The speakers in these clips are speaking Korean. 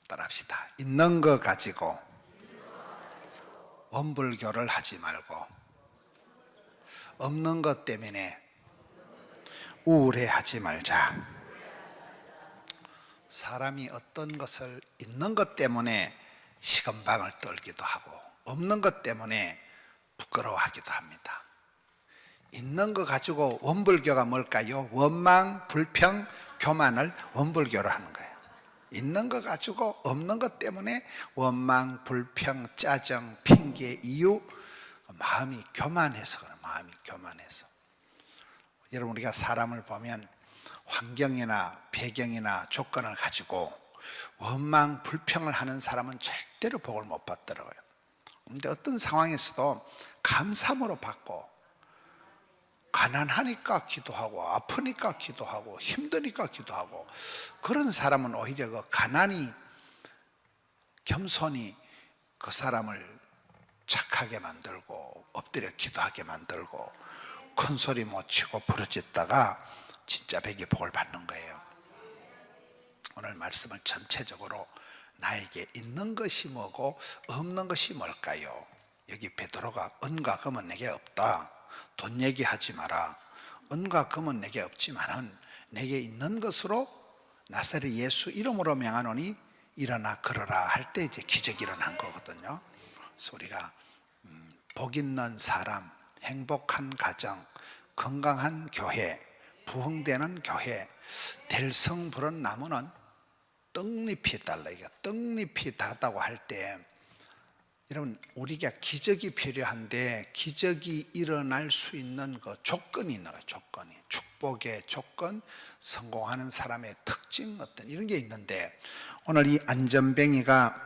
따라합시다. 있는 거 가지고 원불교를 하지 말고 없는 것 때문에 우울해하지 말자. 사람이 어떤 것을 있는 것 때문에 시건방을 떨기도 하고 없는 것 때문에 부끄러워하기도 합니다. 있는 거 가지고 원불교가 뭘까요? 원망, 불평, 교만을 원불교로 하는 거예요. 있는 거 가지고 없는 것 때문에 원망, 불평, 짜증, 핑계, 이유, 마음이 교만해서 그래요. 마음이 교만해서. 여러분, 우리가 사람을 보면 환경이나 배경이나 조건을 가지고 원망, 불평을 하는 사람은 절대로 복을 못 받더라고요. 그런데 어떤 상황에서도 감사함으로 받고, 가난하니까 기도하고 아프니까 기도하고 힘드니까 기도하고, 그런 사람은 오히려 그 가난이, 겸손이 그 사람을 착하게 만들고 엎드려 기도하게 만들고 큰 소리 못 치고 부르짖다가 진짜 백이 복을 받는 거예요. 오늘 말씀을 전체적으로 나에게 있는 것이 뭐고 없는 것이 뭘까요? 여기 베드로가 은과 금은 내게 없다, 돈 얘기하지 마라, 은과 금은 내게 없지만은 내게 있는 것으로 나사렛 예수 이름으로 명하노니 일어나 걸어라 할 때 이제 기적이 일어난 거거든요. 그래서 우리가 복 있는 사람, 행복한 가정, 건강한 교회, 부흥되는 교회, 될성부른 나무는 떡잎이 달라. 이게 떡잎이 달았다고 할 때, 여러분, 우리가 기적이 필요한데 기적이 일어날 수 있는 그 조건이 있는 거예요. 조건이, 축복의 조건, 성공하는 사람의 특징, 어떤 이런 게 있는데, 오늘 이 안전뱅이가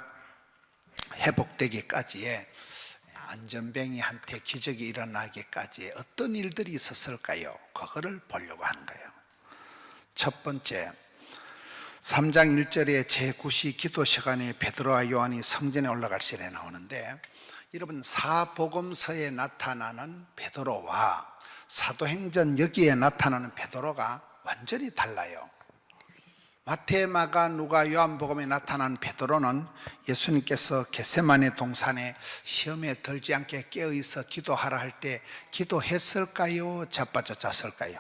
회복되기까지에, 안전뱅이한테 기적이 일어나기까지에 어떤 일들이 있었을까요? 그거를 보려고 하는 거예요. 첫 번째, 3장 1절에 제9시 기도 시간에 베드로와 요한이 성전에 올라갈 시에 나오는데, 여러분, 사복음서에 나타나는 베드로와 사도행전 여기에 나타나는 베드로가 완전히 달라요. 마태, 마가, 누가, 요한복음에 나타난 베드로는 예수님께서 겟세마네 동산에 시험에 들지 않게 깨어있어 기도하라 할 때 기도했을까요? 자빠져 잤을까요?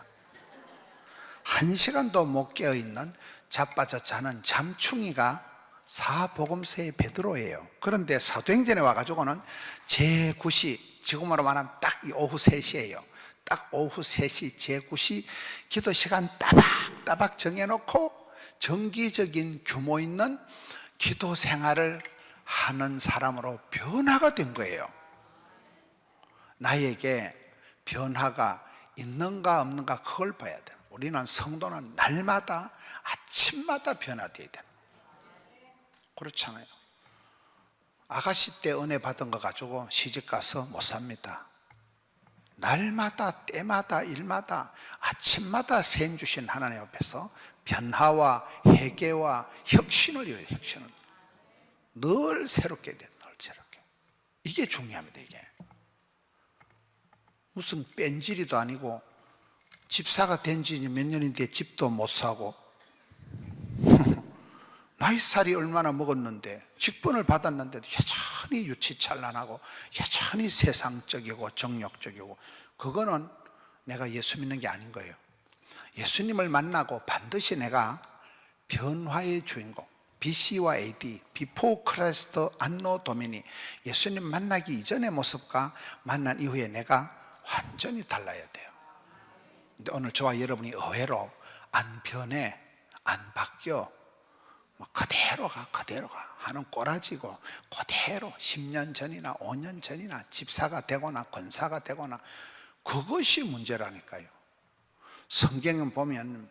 1시간도 못 깨어있는 자빠져 자는 잠충이가 사복음서의 베드로예요. 그런데 사도행전에 와가지고는 제9시, 지금으로 말하면 딱 이 오후 3시예요. 딱 오후 3시 제9시 기도 시간 따박따박 정해놓고 정기적인 규모 있는 기도 생활을 하는 사람으로 변화가 된 거예요. 나에게 변화가 있는가 없는가 그걸 봐야 돼요. 우리는 성도는 날마다 아침마다 변화되어야 돼요. 그렇잖아요. 아가씨 때 은혜 받은 거 가지고 시집가서 못 삽니다. 날마다 때마다 일마다 아침마다 세임 주신 하나님 앞에서 변화와 회개와 혁신을 이뤄야 돼요. 혁신을 늘 새롭게 돼요. 늘 새롭게. 이게 중요합니다. 이게 무슨 뺀질이도 아니고 집사가 된 지 몇 년인데 집도 못 사고 나이살이 얼마나 먹었는데 직분을 받았는데도 여전히 유치찬란하고 여전히 세상적이고 정욕적이고, 그거는 내가 예수 믿는 게 아닌 거예요. 예수님을 만나고 반드시 내가 변화의 주인공, BC와 AD, Before Christ Anno Domini, 예수님 만나기 이전의 모습과 만난 이후에 내가 완전히 달라야 돼요. 근데 오늘 저와 여러분이 의외로 안 변해, 안 바뀌어, 그대로 가 하는 꼬라지고, 그대로 10년 전이나 5년 전이나 집사가 되거나 권사가 되거나, 그것이 문제라니까요. 성경을 보면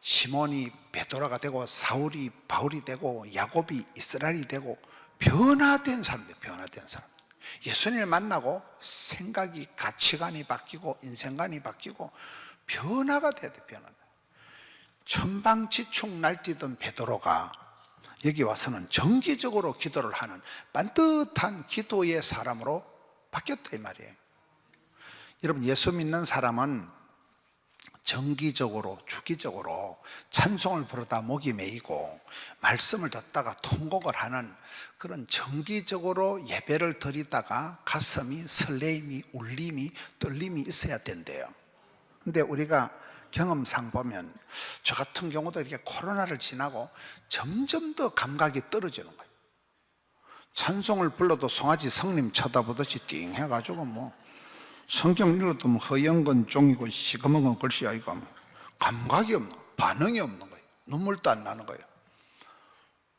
시몬이 베드로가 되고 사울이 바울이 되고 야곱이 이스라엘이 되고 변화된 사람들, 변화된 사람. 예수님을 만나고 생각이, 가치관이 바뀌고 인생관이 바뀌고 변화가 돼야 돼. 변화가. 천방지축 날뛰던 베드로가 여기 와서는 정기적으로 기도를 하는 반듯한 기도의 사람으로 바뀌었다 이 말이에요. 여러분, 예수 믿는 사람은 정기적으로 주기적으로 찬송을 부르다 목이 메이고 말씀을 듣다가 통곡을 하는 그런 정기적으로 예배를 드리다가 가슴이 설레임이 울림이 떨림이 있어야 된대요. 근데 우리가 경험상 보면 저 같은 경우도 이렇게 코로나를 지나고 점점 더 감각이 떨어지는 거예요. 찬송을 불러도 송아지 성님 쳐다보듯이 띵 해가지고 뭐 성경 읽어도 뭐 허영건 종이고 시커먼 건 글씨야 이거 감각이 없는 거예요. 반응이 없는 거예요. 눈물도 안 나는 거예요.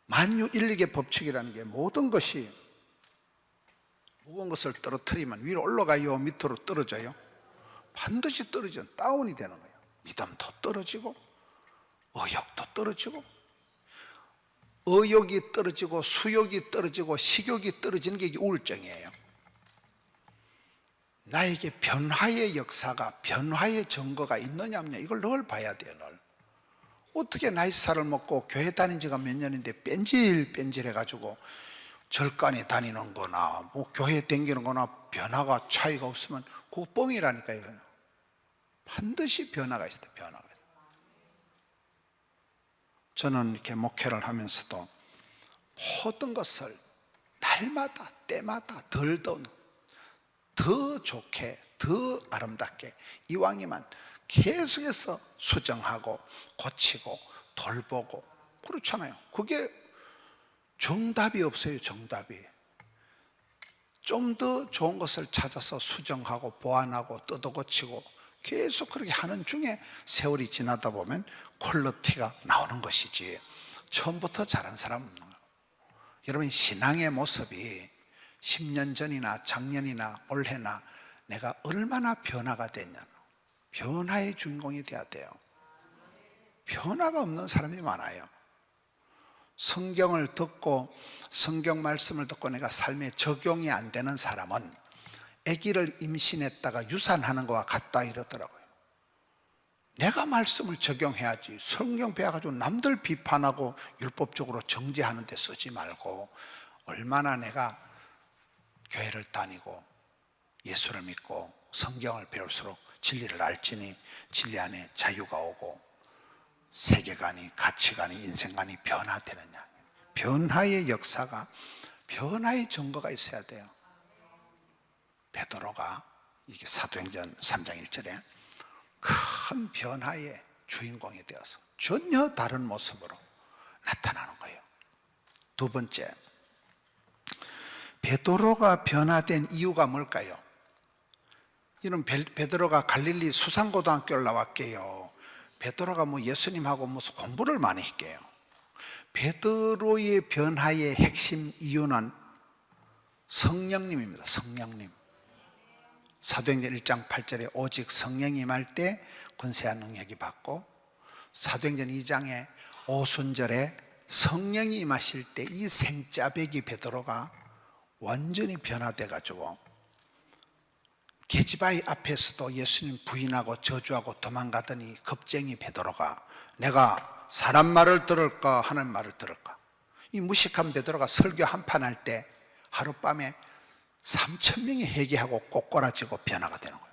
만유인력의 법칙이라는 게 모든 것이 무거운 것을 떨어뜨리면 위로 올라가요 밑으로 떨어져요? 반드시 떨어지면 다운이 되는 거예요. 믿음도 떨어지고 의욕도 떨어지고 의욕이 떨어지고 수욕이 떨어지고 식욕이 떨어지는 게 우울증이에요. 나에게 변화의 역사가 변화의 증거가 있느냐 없느냐 이걸 늘 봐야 돼요. 늘. 어떻게 나이살을 먹고 교회 다닌 지가 몇 년인데 뺀질뺀질해가지고 절간에 다니는 거나 뭐 교회 다니는 거나 변화가 차이가 없으면 그거 뻥이라니까요. 반드시 변화가 있어요. 변화가. 저는 이렇게 목회를 하면서도 모든 것을 날마다 때마다 더 좋게 더 아름답게 이왕이면 계속해서 수정하고 고치고 돌보고 그렇잖아요. 그게 정답이 없어요. 정답이 좀 더 좋은 것을 찾아서 수정하고 보완하고 뜯어고치고 계속 그렇게 하는 중에 세월이 지나다 보면 퀄리티가 나오는 것이지 처음부터 잘한 사람은 없는 거예요. 여러분 신앙의 모습이 10년 전이나 작년이나 올해나 내가 얼마나 변화가 됐냐 변화의 주인공이 돼야 돼요. 변화가 없는 사람이 많아요. 성경을 듣고 성경 말씀을 듣고 내가 삶에 적용이 안 되는 사람은 아기를 임신했다가 유산하는 것과 같다 이러더라고요. 내가 말씀을 적용해야지 성경 배워가지고 남들 비판하고 율법적으로 정죄하는 데 쓰지 말고 얼마나 내가 교회를 다니고 예수를 믿고 성경을 배울수록 진리를 알지니 진리 안에 자유가 오고 세계관이 가치관이 인생관이 변화되느냐 변화의 역사가 변화의 증거가 있어야 돼요. 베드로가 이게 사도행전 3장 1절에 큰 변화의 주인공이 되어서 전혀 다른 모습으로 나타나는 거예요. 두 번째, 베드로가 변화된 이유가 뭘까요? 이런 베드로가 갈릴리 수산고등학교를 나왔게요. 베드로가 뭐 예수님하고 무슨 공부를 많이 했게요. 베드로의 변화의 핵심 이유는 성령님입니다. 성령님. 사도행전 1장 8절에 오직 성령이 임할 때 권세한 능력이 받고 사도행전 2장에 오순절에 성령이 임하실 때 이 생짜배기 베드로가 완전히 변화돼 가지고 계지바위 앞에서도 예수님 부인하고 저주하고 도망가더니 겁쟁이 베드로가 내가 사람 말을 들을까 하는 말을 들을까 이 무식한 베드로가 설교 한판 할 때 하룻밤에 3,000명이 회개하고 꼬꼬라지고 변화가 되는 거예요.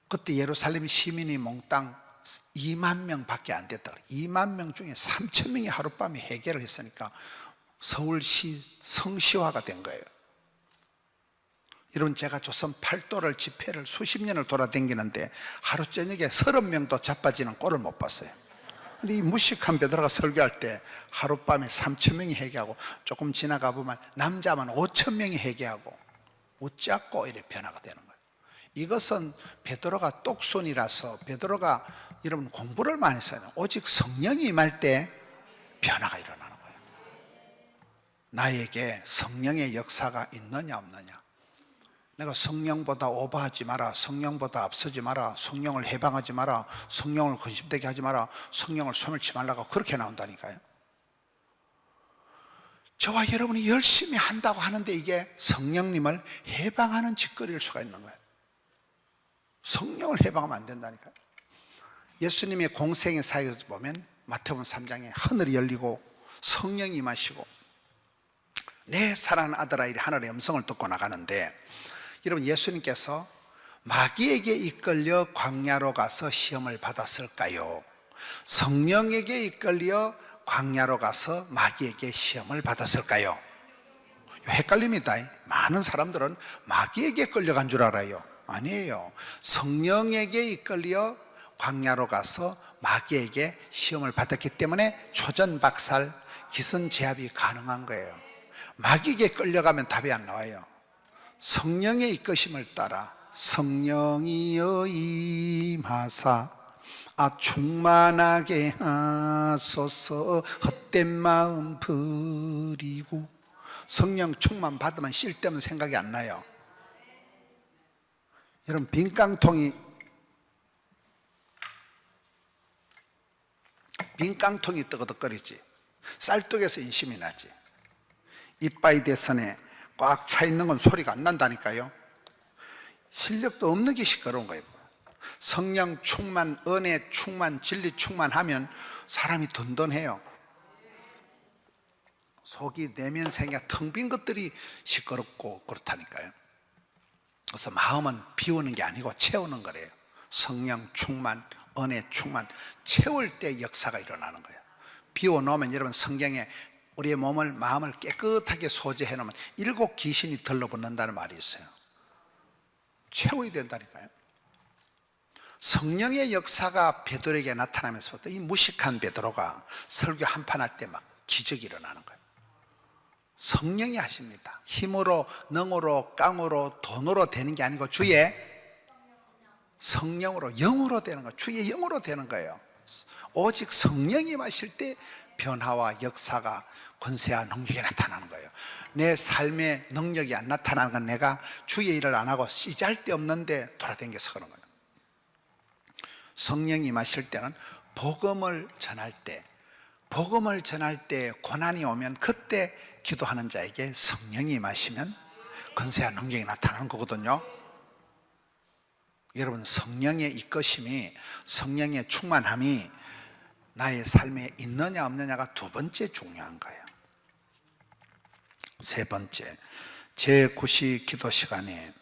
그때 예루살렘 시민이 몽땅 2만 명밖에 안 됐다. 2만 명 중에 3,000명이 하룻밤에 회개를 했으니까 서울시 성시화가 된 거예요. 여러분 제가 조선 팔도를 집회를 수십 년을 돌아다니는데 하루 저녁에 30명도 자빠지는 꼴을 못 봤어요. 근데 이 무식한 베드로가 설교할 때 하룻밤에 3,000명이 회개하고 조금 지나가 보면 남자만 5,000명이 회개하고 웃자고 이렇게 변화가 되는 거예요. 이것은 베드로가 똑손이라서 베드로가 여러분 공부를 많이 했어요. 오직 성령이 임할 때 변화가 일어나는 거예요. 나에게 성령의 역사가 있느냐 없느냐 내가 성령보다 오버하지 마라 성령보다 앞서지 마라 성령을 해방하지 마라 성령을 근심되게 하지 마라 성령을 소멸치 말라고 그렇게 나온다니까요. 저와 여러분이 열심히 한다고 하는데 이게 성령님을 해방하는 짓거리일 수가 있는 거예요. 성령을 해방하면 안 된다니까요. 예수님의 공생의 사역에서 보면 마태복음 3장에 하늘이 열리고 성령이 임하시고 내 사랑하는 아들아 이리 하늘의 음성을 듣고 나가는데 여러분 예수님께서 마귀에게 이끌려 광야로 가서 시험을 받았을까요? 성령에게 이끌려 광야로 가서 마귀에게 시험을 받았을까요? 헷갈립니다. 많은 사람들은 마귀에게 끌려간 줄 알아요. 아니에요. 성령에게 이끌려 광야로 가서 마귀에게 시험을 받았기 때문에 초전박살, 기선제압이 가능한 거예요. 마귀에게 끌려가면 답이 안 나와요. 성령의 이끄심을 따라 성령이여 임하사 충만하게 하소서 헛된 마음 버리고. 성령 충만 받으면 쓸데없는 생각이 안 나요. 여러분, 빈깡통이 뜨거덕거리지, 쌀떡에서 인심이 나지. 이빠이 대선에 꽉 차 있는 건 소리가 안 난다니까요. 실력도 없는 게 시끄러운 거예요. 성령 충만, 은혜 충만, 진리 충만하면 사람이 든든해요. 속이 내면 생각 텅 빈 것들이 시끄럽고 그렇다니까요. 그래서 마음은 비우는 게 아니고 채우는 거래요. 성령 충만, 은혜 충만, 채울 때 역사가 일어나는 거예요. 비워놓으면, 여러분, 성경에 우리의 몸을, 마음을 깨끗하게 소지해 놓으면 7 귀신이 들러붙는다는 말이 있어요. 채워야 된다니까요. 성령의 역사가 베드로에게 나타나면서부터 이 무식한 베드로가 설교 한판 할 때 막 기적이 일어나는 거예요. 성령이 하십니다. 힘으로, 능으로, 깡으로, 돈으로 되는 게 아니고 주의 성령으로, 영으로 되는 거예요. 주의 영으로 되는 거예요. 오직 성령이 마실 때 변화와 역사가, 권세와 능력이 나타나는 거예요. 내 삶의 능력이 안 나타나는 건 내가 주의 일을 안 하고 쓰잘데없는데 돌아다녀서 그런 거예요. 성령이 마실 때는 복음을 전할 때 고난이 오면 그때 기도하는 자에게 성령이 마시면 권세와 능력이 나타나는 거거든요. 여러분, 성령의 이끄심이, 성령의 충만함이 나의 삶에 있느냐 없느냐가 2번째 중요한 거예요. 3번째, 제9시 기도 시간에,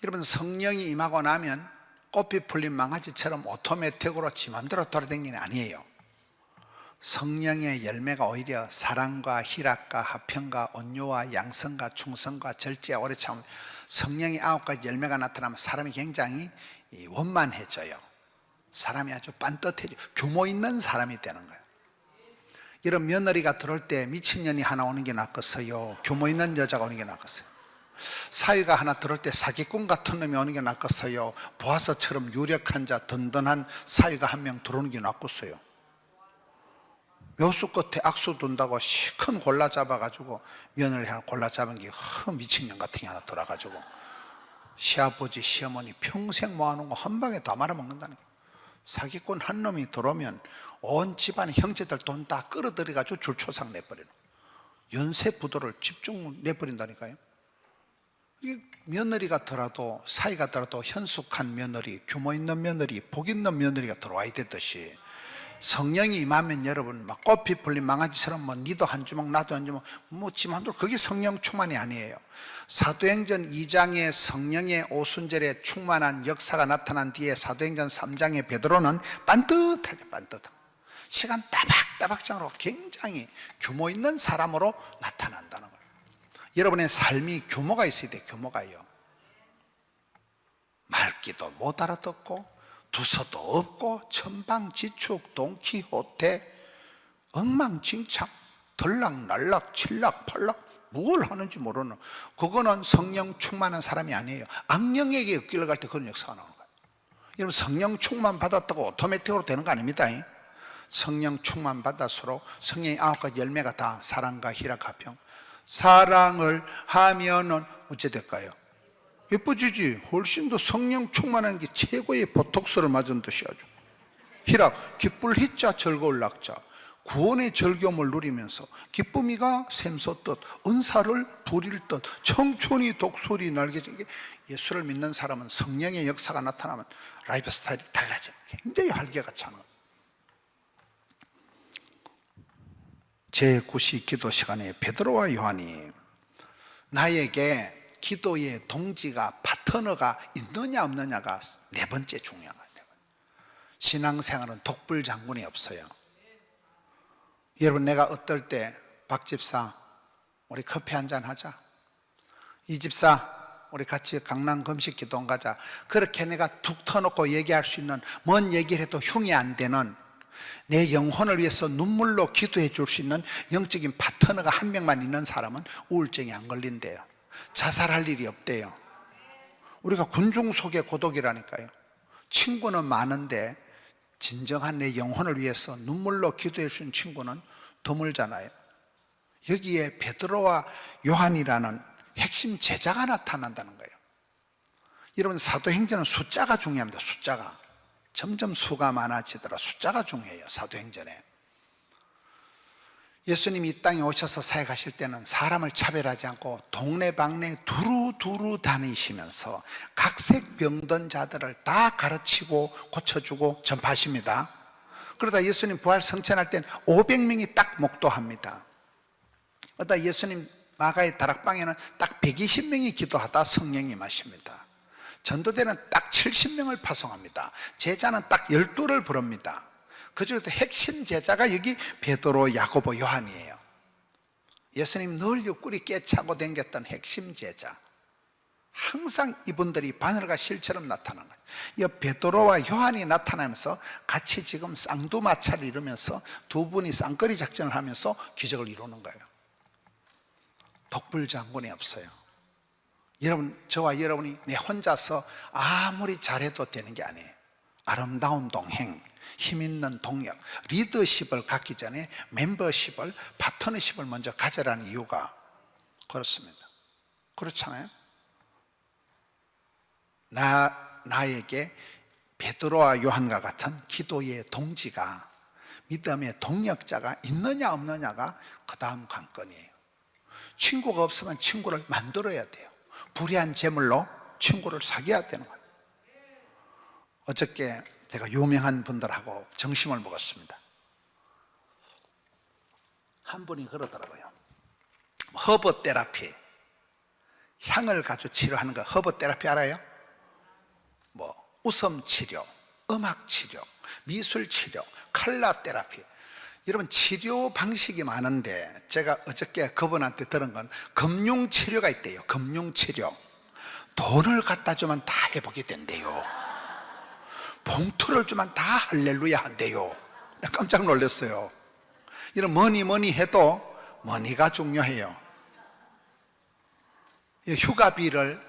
여러분, 성령이 임하고 나면 꽃피 풀린 망아지처럼 오토매틱으로 지 맘대로 돌아다니는 게 아니에요. 성령의 열매가 오히려 사랑과 희락과 화평과 온유와 양성과 충성과 절제와 오래 참, 성령의 9가지 열매가 나타나면 사람이 굉장히 원만해져요. 사람이 아주 빤듯해져, 규모 있는 사람이 되는 거예요. 이런 며느리가 들어올 때 미친년이 하나 오는 게 낫겠어요? 규모 있는 여자가 오는 게 낫겠어요? 사위가 하나 들어올 때 사기꾼 같은 놈이 오는 게 낫겠어요? 보아서처럼 유력한 자, 든든한 사위가 한 명 들어오는 게 낫겠어요? 묘수 끝에 악수 둔다고 시큰 골라 잡아가지고 며느리 하나 골라 잡은 게 미친년 같은 게 하나 돌아가지고 시아버지 시어머니 평생 모아놓은 거 한 방에 다 말아먹는다니까. 사기꾼 한 놈이 들어오면 온 집안의 형제들 돈 다 끌어들여가지고 줄초상 내버리는, 연쇄 부도를 집중 내버린다니까요. 이게 며느리가 더라도, 사이가 더라도 현숙한 며느리, 규모 있는 며느리, 복 있는 며느리가 들어와야 되듯이 성령이 임하면, 여러분, 막 꽃피 풀린 망아지처럼 뭐 니도 한 주먹 나도 한 주먹 뭐 지만도, 그게 성령 충만이 아니에요. 사도행전 2장에 성령의 오순절에 충만한 역사가 나타난 뒤에 사도행전 3장의 베드로는 빤듯하게 시간 따박따박장으로 굉장히 규모 있는 사람으로 나타난다는 거예요. 여러분의 삶이 규모가 있어야 돼요. 규모가요. 말귀도 못 알아듣고 두서도 없고 천방지축 동키호테 엉망진창 들락날락 칠락팔락 뭘 하는지 모르는, 그거는 성령 충만한 사람이 아니에요. 악령에게 끌려갈 때 그런 역사가 나오는 거예요. 여러분, 성령 충만 받았다고 오토매틱으로 되는 거 아닙니다. 성령 충만 받았으로 성령의 9가지 열매가 다 사랑과 희락, 화평. 사랑을 하면은 어째 될까요? 예뻐지지. 훨씬 더 성령 충만한 게 최고의 보톡스를 맞은 듯이 아주. 희락, 기쁠 희자 즐거울 낙자, 구원의 즐거움을 누리면서 기쁨이가 샘솟듯 은사를 부릴 듯 청춘이 독수리 날개진 게, 예수를 믿는 사람은 성령의 역사가 나타나면 라이프 스타일이 달라져요. 굉장히 활기가 차는. 제9시 기도 시간에 베드로와 요한이 나에게 기도의 동지가 파트너가 있느냐 없느냐가 네 번째 중요한 거예요. 신앙생활은 독불장군이 없어요. 여러분, 내가 어떨 때 박 집사 우리 커피 한잔 하자, 이 집사 우리 같이 강남 금식 기도원 가자, 그렇게 내가 툭 터놓고 얘기할 수 있는, 뭔 얘기를 해도 흉이 안 되는, 내 영혼을 위해서 눈물로 기도해 줄 수 있는 영적인 파트너가 한 명만 있는 사람은 우울증이 안 걸린대요. 자살할 일이 없대요. 우리가 군중 속의 고독이라니까요. 친구는 많은데 진정한 내 영혼을 위해서 눈물로 기도해 주는 친구는 드물잖아요. 여기에 베드로와 요한이라는 핵심 제자가 나타난다는 거예요. 여러분, 사도행전은 숫자가 중요합니다. 숫자가 점점 수가 많아지더라. 숫자가 중요해요. 사도행전에 예수님이 이 땅에 오셔서 사역하실 때는 사람을 차별하지 않고 동네방네 두루두루 다니시면서 각색 병든 자들을 다 가르치고 고쳐주고 전파하십니다. 그러다 예수님 부활 성천할 땐 500명이 딱 목도합니다. 그러다 예수님 마가의 다락방에는 딱 120명이 기도하다 성령이 임하십니다. 전도대는 딱 70명을 파송합니다. 제자는 딱 12를 부릅니다. 그중에서 핵심 제자가 여기 베드로, 야고보, 요한이에요. 예수님 늘 옆구리 깨차고 댕겼던 핵심 제자, 항상 이분들이 바늘과 실처럼 나타나는 거예요. 이 베드로와 요한이 나타나면서 같이 지금 쌍두마차를 이루면서 두 분이 쌍거리 작전을 하면서 기적을 이루는 거예요. 독불장군이 없어요. 여러분, 저와 여러분이 내 혼자서 아무리 잘해도 되는 게 아니에요. 아름다운 동행, 힘있는 동력, 리더십을 갖기 전에 멤버십을, 파트너십을 먼저 가져라는 이유가 그렇습니다. 그렇잖아요. 나에게 베드로와 요한과 같은 기도의 동지가, 믿음의 동력자가 있느냐 없느냐가 그 다음 관건이에요. 친구가 없으면 친구를 만들어야 돼요. 불의한 재물로 친구를 사귀어야 되는 거예요. 어저께 제가 유명한 분들하고 점심을 먹었습니다. 한 분이 그러더라고요. 허브 테라피, 향을 가지고 치료하는 거, 허브 테라피 알아요? 뭐 웃음 치료, 음악 치료, 미술 치료, 칼라 테라피. 여러분, 치료 방식이 많은데 제가 어저께 그분한테 들은 건 금융 치료가 있대요. 금융 치료. 돈을 갖다 주면 다 회복이 된대요. 봉투를 주면 다 할렐루야 한대요. 깜짝 놀랐어요. 이런 뭐니 해도 머니가 중요해요. 휴가비를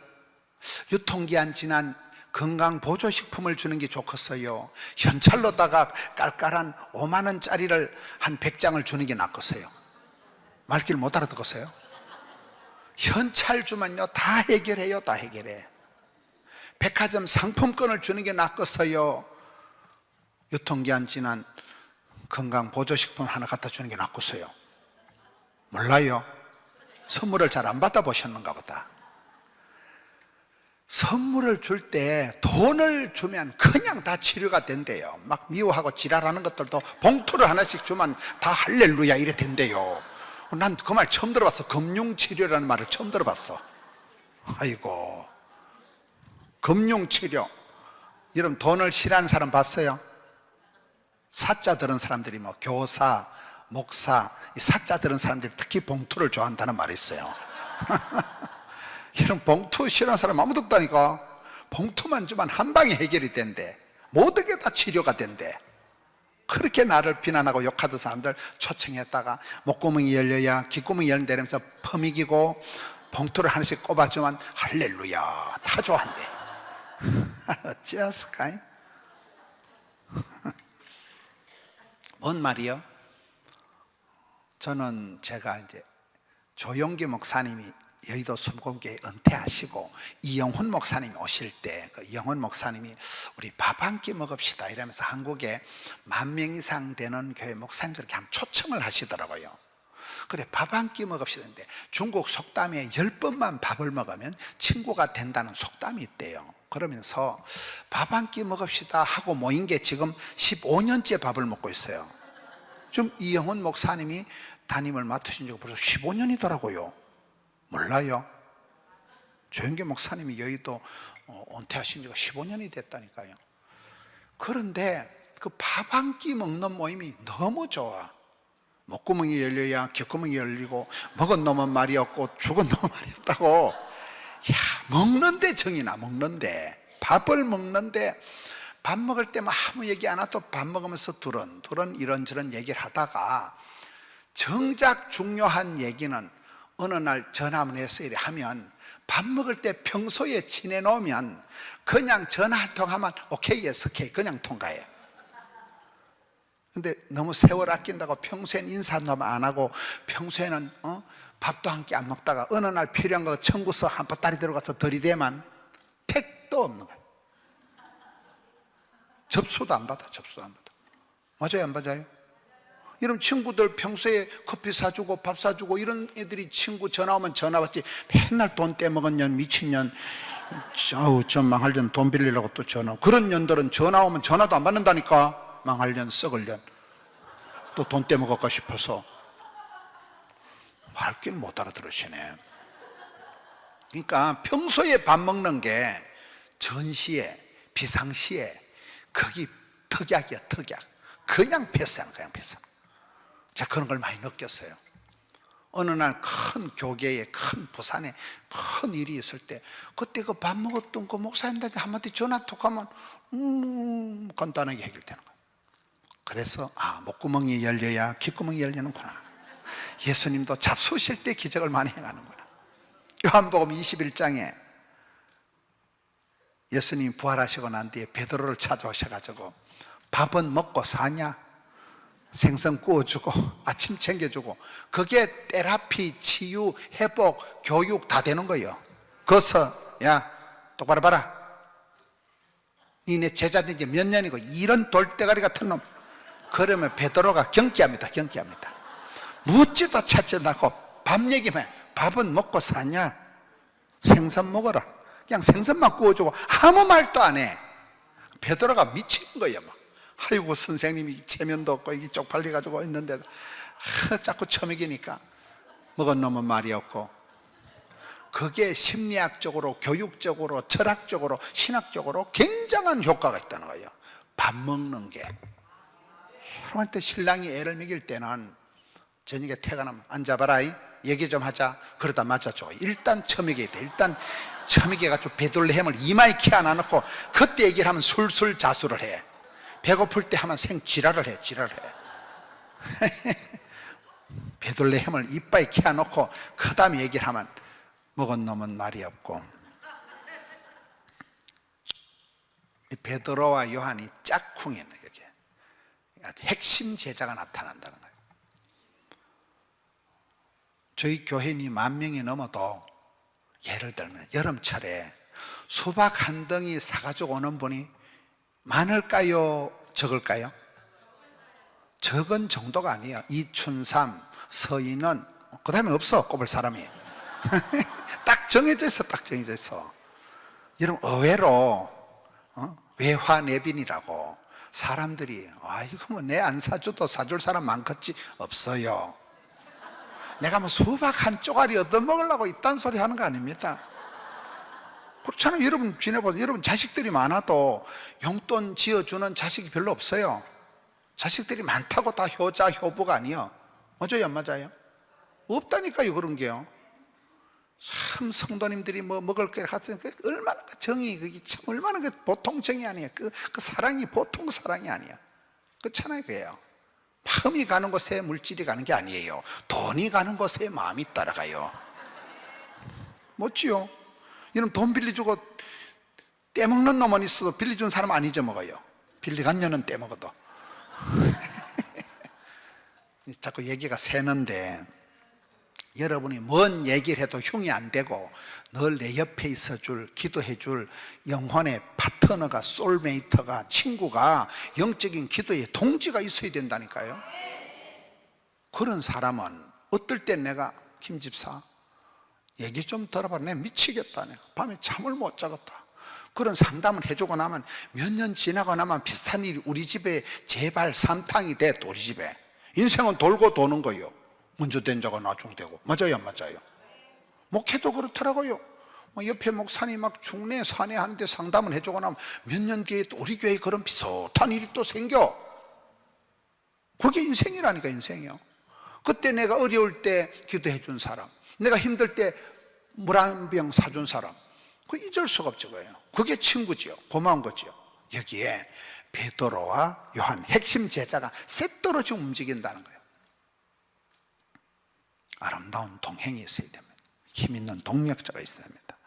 유통기한 지난 건강보조식품을 주는 게 좋겠어요? 현찰로다가 깔깔한 5만 원짜리를 한 100장을 주는 게 낫겠어요? 말귀를 못 알아듣겠어요? 현찰 주면요 다 해결해요. 다 해결해. 백화점 상품권을 주는 게 낫겠어요? 유통기한 지난 건강보조식품 하나 갖다 주는 게 낫겠어요? 몰라요. 선물을 잘 안 받아보셨는가 보다. 선물을 줄 때 돈을 주면 그냥 다 치료가 된대요. 막 미워하고 지랄하는 것들도 봉투를 하나씩 주면 다 할렐루야 이래 된대요. 난 그 말 처음 들어봤어. 금융치료라는 말을 처음 들어봤어. 아이고, 금융치료. 여러분, 돈을 싫어하는 사람 봤어요? 사자 들은 사람들이 뭐 교사, 목사, 이 사자 들은 사람들이 특히 봉투를 좋아한다는 말이 있어요. 이런 봉투 싫어하는 사람 아무도 없다니까. 봉투만 주면 한 방에 해결이 된대. 모든 게 다 치료가 된대. 그렇게 나를 비난하고 욕하던 사람들 초청했다가 목구멍이 열려야 귓구멍이 열린다면서 퍼미기고 봉투를 하나씩 꼽아주면 할렐루야 다 좋아한대. 어찌했을까요? 뭔 말이요? 저는 제가 이제 조용기 목사님이 여의도 순복음교회 은퇴하시고 이영훈 목사님이 오실 때 그 이영훈 목사님이 우리 밥 한 끼 먹읍시다 이러면서 한국에 10,000명 이상 되는 교회 목사님들에게 한번 초청을 하시더라고요. 그래, 밥 한 끼 먹읍시다 했는데 중국 속담에 10번만 밥을 먹으면 친구가 된다는 속담이 있대요. 그러면서 밥 한 끼 먹읍시다 하고 모인 게 지금 15년째 밥을 먹고 있어요. 좀 이영훈 목사님이 담임을 맡으신 지가 벌써 15년이더라고요. 몰라요? 조영기 목사님이 여의도 은퇴하신 지가 15년이 됐다니까요. 그런데 그 밥 한 끼 먹는 모임이 너무 좋아. 목구멍이 열려야 귓구멍이 열리고, 먹은 놈은 말이 없고 죽은 놈은 말이 없다고. 야, 먹는데 정이 나. 먹는데 밥을 먹는데 밥 먹을 때만 아무 얘기 안 하도 밥 먹으면서 두런두런 이런저런 얘기를 하다가 정작 중요한 얘기는 어느 날 전화만 해서 이래 하면, 밥 먹을 때 평소에 지내놓으면 그냥 전화 한 통 하면 오케이, 예스, 오케이 그냥 통과해요. 근데 너무 세월 아낀다고 평소엔 인사도 안 하고 평소에는 밥도 한 끼 안 먹다가 어느 날 필요한 거 청구서 한 보따리 들어가서 들이대만 택도 없는 거예요. 접수도 안 받아. 맞아요, 안 맞아요? 이런 친구들 평소에 커피 사주고 밥 사주고 이런 애들이 친구 전화 오면 전화 받지, 맨날 돈 떼먹은 년, 미친 년, 아우 좀 망할 년 돈 빌리려고 또 전화. 그런 년들은 전화 오면 전화도 안 받는다니까. 망할 년, 썩을 년, 또 돈 떼먹을까 싶어서. 할 길 못 알아들으시네. 그러니까 평소에 밥 먹는 게 전시에, 비상시에 거기 특약이야, 특약. 그냥 패스하는 거야, 패스. 자, 그런 걸 많이 느꼈어요. 어느 날 큰 교계에, 큰 부산에 큰 일이 있을 때, 그때 그 밥 먹었던 그 목사님들한테 한마디 전화 톡 하면 간단하게 해결되는 거야. 그래서 목구멍이 열려야 귓구멍이 열리는구나. 예수님도 잡수실 때 기적을 많이 행하는구나. 요한복음 21장에 예수님 부활하시고 난 뒤에 베드로를 찾아오셔가지고, 밥은 먹고 사냐? 생선 구워주고 아침 챙겨주고, 그게 테라피, 치유, 회복, 교육 다 되는 거예요. 그래서 야 똑바로 봐라, 니네 제자된 지 몇 년이고 이런 돌대가리 같은 놈. 그러면 베드로가 경기합니다. 묻지도 찾지도 않고 밥 얘기만 해. 밥은 먹고 사냐? 생선 먹어라. 그냥 생선만 구워주고 아무 말도 안 해. 베드로가 미치는 거예요. 막. 아이고 선생님이 체면도 없고 이게 쪽팔려가지고 있는데도 자꾸 처먹이니까 먹은 놈은 말이 없고. 그게 심리학적으로, 교육적으로, 철학적으로, 신학적으로 굉장한 효과가 있다는 거예요. 밥 먹는 게. 여러분한테 신랑이 애를 먹일 때는 저녁에 퇴근하면 앉아봐라, 얘기 좀 하자. 그러다 맞아줘. 일단 처먹여야 돼. 일단 처먹여가지고 베들레헴을 이마에 키 하나 넣고 그때 얘기를 하면 술술 자수를 해. 배고플 때 하면 지랄을 해. 베들레헴을 이빨에 키 하나 넣고 그 다음에 얘기를 하면 먹은 놈은 말이 없고. 베드로와 요한이 짝꿍이네. 여기 핵심 제자가 나타난다는 거예요. 저희 교회인이 10,000명이 넘어도 예를 들면 여름철에 수박 한 덩이 사가지고 오는 분이 많을까요? 적을까요? 적은 정도가 아니에요. 이춘삼, 서인은 그 다음에 없어. 꼽을 사람이. 딱 정해져 있어. 여러분 의외로 외화내빈이라고 사람들이 이거 뭐 내 안 사줘도 사줄 사람 많겠지. 없어요. 내가 뭐 수박 한 쪼가리 얻어먹으려고 이딴 소리 하는 거 아닙니다. 그렇잖아요. 여러분 지내보세요. 여러분 자식들이 많아도 용돈 지어주는 자식이 별로 없어요. 자식들이 많다고 다 효자 효부가 아니에요. 맞아요, 안 맞아요? 없다니까요. 그런 게요. 참 성도님들이 뭐 먹을 게 같은 얼마나 그 정이, 그게 참 얼마나 그 보통 정이 아니에요. 그 사랑이 보통 사랑이 아니에요. 그렇잖아요. 그게요. 마음이 가는 곳에 물질이 가는 게 아니에요. 돈이 가는 곳에 마음이 따라가요. 멋지요? 이런 돈 빌려주고 떼먹는 놈은 있어도 빌려준 사람 안 잊어먹어요. 빌려간 년은 떼먹어도. 자꾸 얘기가 새는데, 여러분이 뭔 얘기를 해도 흉이 안 되고 늘 내 옆에 있어줄, 기도해줄 영혼의 파트너가, 소울메이트가, 친구가, 영적인 기도에 동지가 있어야 된다니까요. 그런 사람은 어떨 땐 내가 김 집사 얘기 좀 들어봐. 내가 미치겠다. 내가 밤에 잠을 못 자겠다. 그런 상담을 해주고 나면 몇 년 지나고 나면 비슷한 일이 우리 집에 제발 3탕이 돼. 또 우리 집에 인생은 돌고 도는 거예요. 먼저 된 자가 나중 되고. 맞아요, 안 맞아요? 목회도 그렇더라고요. 옆에 목사님 막 중내 사내 하는데 상담을 해주고 나면 몇 년 뒤에 또 우리 교회에 그런 비슷한 일이 또 생겨. 그게 인생이라니까, 인생이요. 그때 내가 어려울 때 기도해 준 사람, 내가 힘들 때 물 한 병 사준 사람, 그 잊을 수가 없죠. 그게 친구지요. 고마운 거지요. 여기에 베드로와 요한, 핵심 제자가 셋도로 지금 움직인다는 거예요. 아름다운 동행이 있어야 됩니다. 힘 있는 동력자가 있어야 됩니다.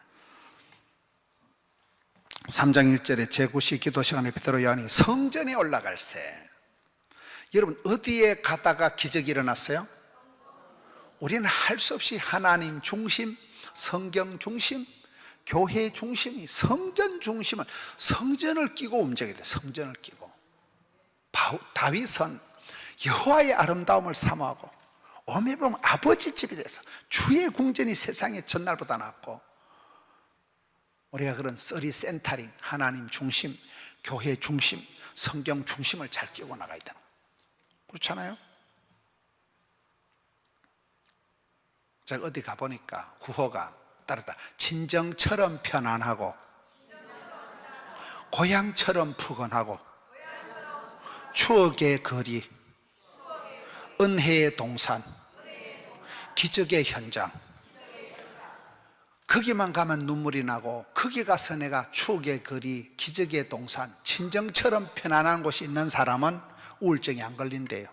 3장 1절에 제9시 기도 시간에 베드로 요한이 성전에 올라갈새. 여러분, 어디에 가다가 기적이 일어났어요? 우리는 할 수 없이 하나님 중심, 성경 중심, 교회 중심이, 성전 중심은 성전을 끼고 움직여야 돼. 성전을 끼고. 다윗은 여호와의 아름다움을 사모하고 오늘 보면 아버지 집에 대해서 주의 궁전이 세상에 전날보다 낫고, 우리가 그런 쓰리 센터링, 하나님 중심, 교회 중심, 성경 중심을 잘 끼고 나가야 되는 거예요. 그렇잖아요? 제가 어디 가보니까 구호가 따르다. 진정처럼 편안하고 고향처럼 푸근하고 추억의 거리, 은혜의 동산, 기적의 현장. 거기만 가면 눈물이 나고, 거기 가서 내가 추억의 거리, 기적의 동산, 친정처럼 편안한 곳이 있는 사람은 우울증이 안 걸린대요.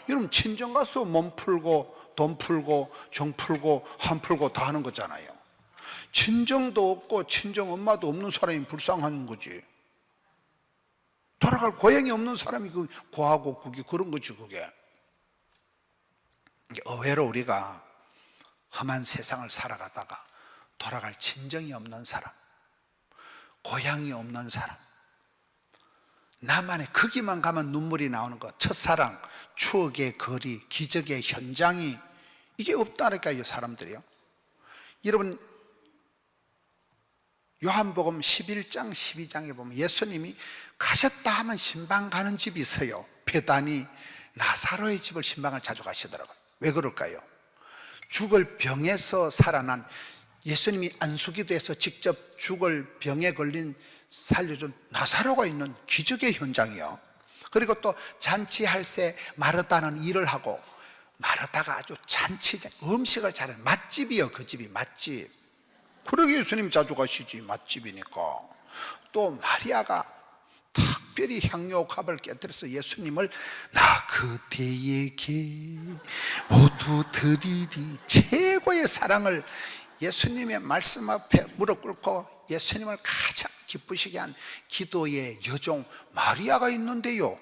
여러분, 친정 가서 몸 풀고 돈 풀고 정 풀고 한 풀고 다 하는 거잖아요. 친정도 없고 친정 엄마도 없는 사람이 불쌍한 거지. 돌아갈 고향이 없는 사람이 그 고하고 그게 그런 거지. 그게 의외로 우리가 험한 세상을 살아가다가 돌아갈 친정이 없는 사람, 고향이 없는 사람, 나만의 거기만 가면 눈물이 나오는 것, 첫사랑, 추억의 거리, 기적의 현장이 이게 없다니까요, 사람들이요. 여러분, 요한복음 11장 12장에 보면 예수님이 가셨다 하면 신방 가는 집이 있어요. 베다니 나사로의 집을 신방을 자주 가시더라고요. 왜 그럴까요? 죽을 병에서 살아난, 예수님이 안수기도해서 직접 죽을 병에 걸린 살려준 나사로가 있는 기적의 현장이요. 그리고 또 잔치할 새 마르다는 일을 하고, 마르다가 아주 잔치 음식을 잘하는 맛집이요. 그 집이 맛집. 그러게 예수님 자주 가시지, 맛집이니까. 또 마리아가 특별히 향료값을 깨뜨려서 예수님을 나 그대에게 모두 드리리, 최고의 사랑을 예수님의 말씀 앞에 무릎 꿇고 예수님을 가장 기쁘시게 한 기도의 여종 마리아가 있는데요.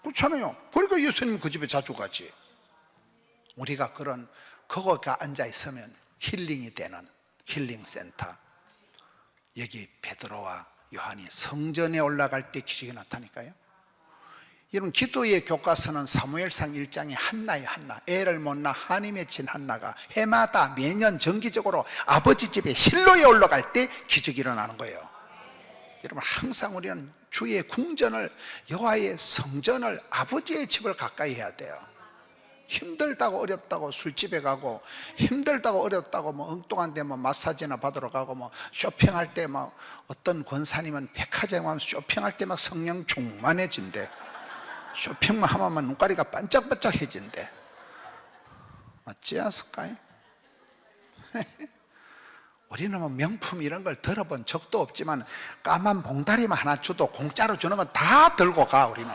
그렇잖아요. 그러니까 예수님 그 집에 자주 가지. 우리가 그런 거기가 앉아 있으면 힐링이 되는 힐링센터. 여기 베드로와 요한이 성전에 올라갈 때 기적이 나타나니까요. 여러분, 기도의 교과서는 사무엘상 1장에 한나예요. 한나, 애를 못 낳아 한이 맺힌 한나가 해마다 매년 정기적으로 아버지 집에 실로에 올라갈 때 기적이 일어나는 거예요. 여러분, 항상 우리는 주의 궁전을, 여호와의 성전을, 아버지의 집을 가까이 해야 돼요. 힘들다고 어렵다고 술집에 가고, 힘들다고 어렵다고 뭐 엉뚱한 데 뭐 마사지나 받으러 가고, 뭐 쇼핑할 때 막 어떤 권사님은 백화점 가면 쇼핑할 때 막 성령 충만해진대. 쇼핑만 하면 눈가리가 반짝반짝해진대. 맞지 않을까요? 우리는 뭐 명품 이런 걸 들어본 적도 없지만 까만 봉다리만 하나 줘도 공짜로 주는 건 다 들고 가. 우리는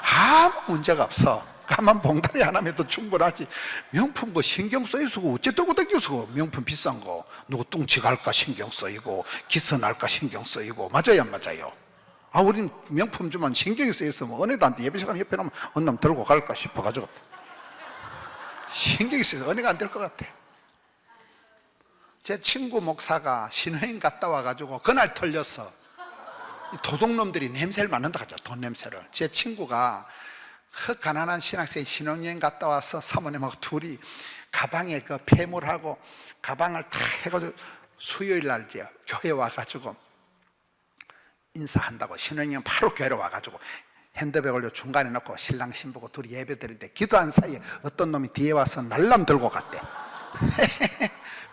아무 문제가 없어. 까만 봉다리 하나면 충분하지. 명품 거 신경 쓰이고 어째 들고 다니겠어. 명품 비싼 거 누구 뚱치 갈까 신경 쓰이고 기스 날까 신경 쓰이고. 맞아요, 안 맞아요? 아, 우린 명품 주면 신경이 쓰여서 뭐 은혜도 예배 시간 옆에 놓으면 어느 놈 들고 갈까 싶어가지고 신경이 쓰여서 은혜가 안 될 것 같아. 제 친구 목사가 신혼여행 갔다 와가지고 그날 털렸어. 도둑놈들이 냄새를 맡는다 하죠. 돈 냄새를. 제 친구가 흑 가난한 신학생이 신혼여행 갔다 와서 사모님하고 둘이 가방에 그 폐물하고 가방을 다 해가지고 수요일 날 교회 와가지고 인사한다고, 신혼여행 바로 교회로 와가지고 핸드백을 중간에 놓고 신랑 신부고 둘이 예배 드리는데 기도한 사이에 어떤 놈이 뒤에 와서 날람 들고 갔대.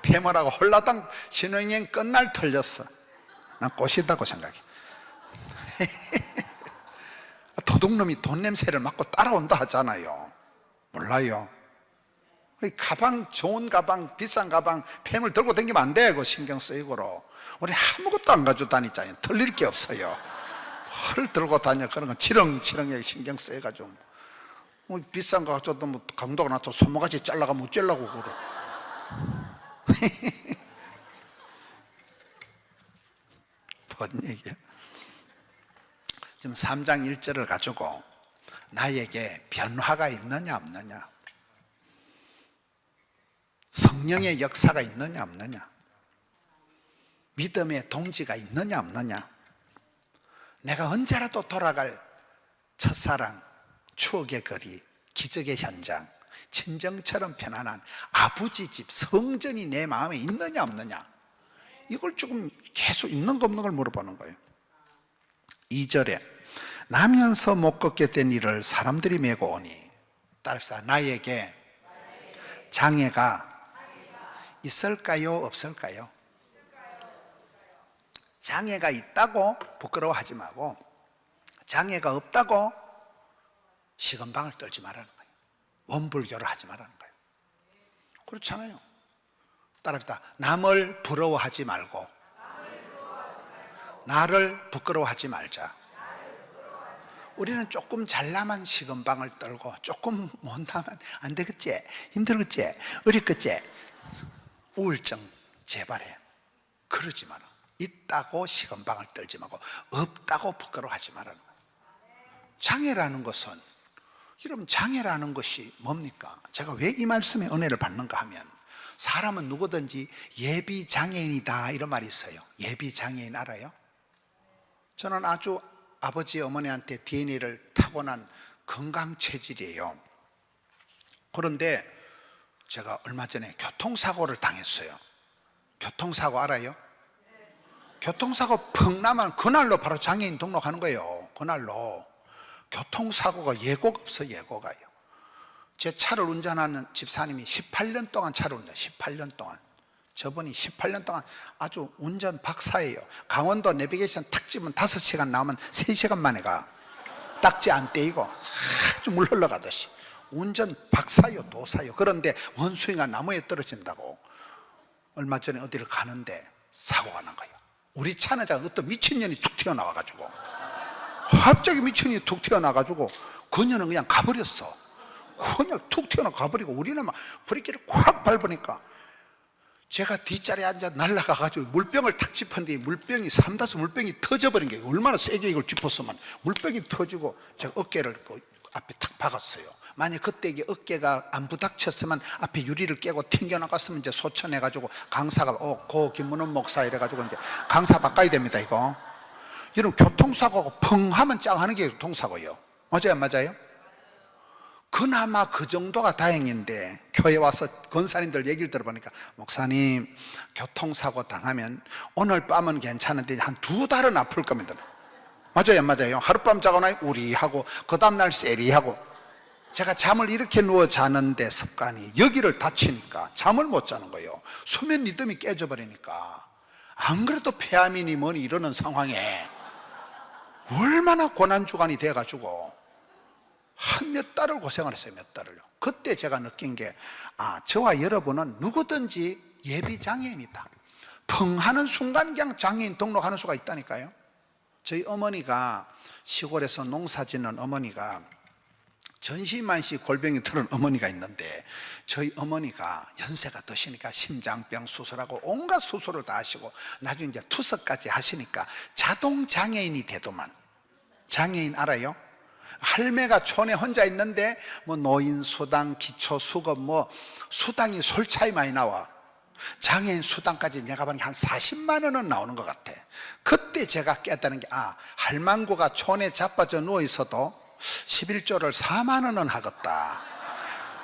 폐머라고 홀라당 신혼여행 끝날 털렸어. 난 꽃이다고 생각해. 도둑놈이 돈 냄새를 맡고 따라온다 하잖아요. 몰라요. 가방, 좋은 가방, 비싼 가방, 폐물 들고 다니면 안 돼. 그 신경 쓰이고로. 우리 아무것도 안 가지고 다니잖아요. 털릴 게 없어요. 헐 들고 다녀. 그런 건 치렁치렁하게 신경 쓰여가지고. 뭐 비싼 거 가져도 뭐 강도가 나서 손모가지 잘라가면 어쩌려고 그래. 뭔 얘기야? 지금 3장 1절을 가지고 나에게 변화가 있느냐 없느냐, 성령의 역사가 있느냐 없느냐, 믿음의 동지가 있느냐 없느냐, 내가 언제라도 돌아갈 첫사랑, 추억의 거리, 기적의 현장, 친정처럼 편안한 아버지 집, 성전이 내 마음에 있느냐 없느냐, 이걸 조금 계속 있는 거 없는 걸 물어보는 거예요. 2절에 나면서 못 걷게 된 일을 사람들이 메고 오니, 따라서 나에게 장애가 있을까요 없을까요? 장애가 있다고 부끄러워하지 말고, 장애가 없다고 시건방을 떨지 말라는 거예요. 원불교를 하지 말라는 거예요. 그렇잖아요. 따라합시다. 남을 부러워하지 말고 나를 부끄러워하지 말자. 우리는 조금 잘나면 시건방을 떨고, 조금 못나면 안 되겠지, 힘들겠지, 어렵겠지, 우울증 재발해. 그러지 마라. 있다고 시건방을 떨지 말고, 없다고 부끄러워하지 말라는 거예요. 장애라는 것은, 여러분, 장애라는 것이 뭡니까? 제가 왜 이 말씀에 은혜를 받는가 하면, 사람은 누구든지 예비 장애인이다 이런 말이 있어요. 예비 장애인 알아요? 저는 아주 아버지 어머니한테 DNA를 타고난 건강 체질이에요. 그런데 제가 얼마 전에 교통사고를 당했어요. 교통사고 알아요? 교통사고 펑 나면 그날로 바로 장애인 등록하는 거예요. 그날로. 교통사고가 예고가 없어요. 예고가요. 제 차를 운전하는 집사님이 18년 동안 차를 운전해요. 18년 동안. 저분이 18년 동안 아주 운전 박사예요. 강원도 내비게이션 탁 집으면 5시간 나오면 3시간 만에 가. 딱지 안 떼이고 아주 물 흘러가듯이. 운전 박사요, 도사요. 그런데 원숭이가 나무에 떨어진다고 얼마 전에 어디를 가는데 사고가 난 거예요. 우리 차는 어떤 미친년이 툭 튀어나와가지고, 갑자기 미친년이 툭 튀어나와가지고 그녀는 그냥 가버렸어. 그냥 툭 튀어나가버리고, 우리는 막 브레이크를 콱 밟으니까 제가 뒷자리에 앉아 날아가가지고 물병을 탁 짚었는데, 물병이 삼다수 물병이 터져버린 거예요. 얼마나 세게 이걸 짚었으면. 물병이 터지고 제가 어깨를 앞에 탁 박았어요. 만약 그때 이게 어깨가 안 부닥쳤으면 앞에 유리를 깨고 튕겨나갔으면 이제 소천해가지고 강사가 고 김문원 목사 이래가지고 이제 강사 바꿔야 됩니다. 이거 여러분, 교통사고가 펑 하면 짱 하는 게 교통사고예요. 맞아요 안 맞아요? 그나마 그 정도가 다행인데, 교회 와서 권사님들 얘기를 들어보니까, 목사님 교통사고 당하면 오늘 밤은 괜찮은데 한 2달은 아플 겁니다. 맞아요 안 맞아요? 하룻밤 자고 나니 우리하고 그 다음날 세리하고. 제가 잠을 이렇게 누워 자는데 습관이 여기를 다치니까 잠을 못 자는 거예요. 수면 리듬이 깨져버리니까. 안 그래도 폐암이니 뭐니 이러는 상황에 얼마나 고난주간이 돼가지고 한 몇 달을 고생을 했어요. 몇 달을요. 그때 제가 느낀 게, 저와 여러분은 누구든지 예비 장애인이다. 펑 하는 순간 그냥 장애인 등록하는 수가 있다니까요. 저희 어머니가, 시골에서 농사 짓는 어머니가, 전시만시 골병이 들은 어머니가 있는데, 저희 어머니가 연세가 드시니까 심장병 수술하고 온갖 수술을 다 하시고 나중에 이제 투석까지 하시니까 자동 장애인이 되더만. 장애인 알아요? 할매가 촌에 혼자 있는데 뭐 노인수당, 기초수급, 뭐 수당이 솔차이 많이 나와. 장애인 수당까지 내가 보니 한 40만 원은 나오는 것 같아. 그때 제가 깨달은 게, 할망구가 촌에 자빠져 누워 있어도 11조를 4만 원은 하겠다.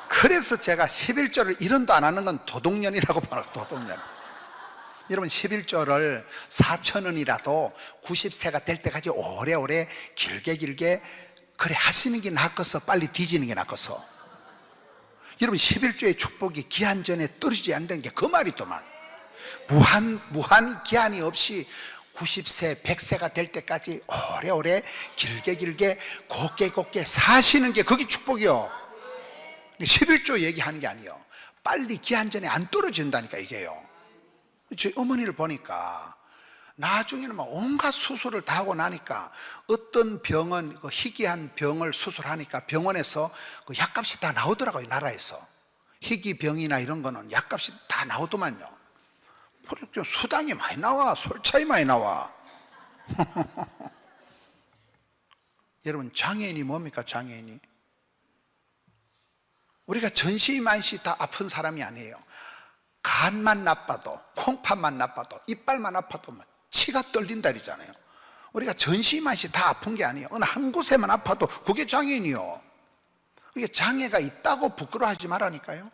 그래서 제가 11조를 1원도 안 하는 건 도둑년이라고 봐요. 도둑년. 여러분, 11조를 4천 원이라도 90세가 될 때까지 오래오래 길게 그래 하시는 게 낫겠어, 빨리 뒤지는 게 낫겠어? 여러분 11조의 축복이 기한 전에 떨어지지 않는 게 그 말이더만. 무한 기한이 없이 90세, 100세가 될 때까지 오래오래 길게 곱게 사시는 게 그게 축복이요. 11조 얘기하는 게 아니에요. 빨리 기한 전에 안 떨어진다니까 이게요. 저희 어머니를 보니까 나중에는 막 온갖 수술을 다 하고 나니까 어떤 병은 그 희귀한 병을 수술하니까 병원에서 그 약값이 다 나오더라고요. 나라에서 희귀병이나 이런 거는 약값이 다 나오더만요. 그렇게 수당이 많이 나와, 솔차이 많이 나와. 여러분 장애인이 뭡니까? 장애인이 우리가 전시만시 다 아픈 사람이 아니에요. 간만 나빠도, 콩팥만 나빠도, 이빨만 아파도 치가 떨린다 그러잖아요. 우리가 전시만시 다 아픈 게 아니에요. 어느 한 곳에만 아파도 그게 장애인이요. 이게 장애가 있다고 부끄러워하지 말라니까요.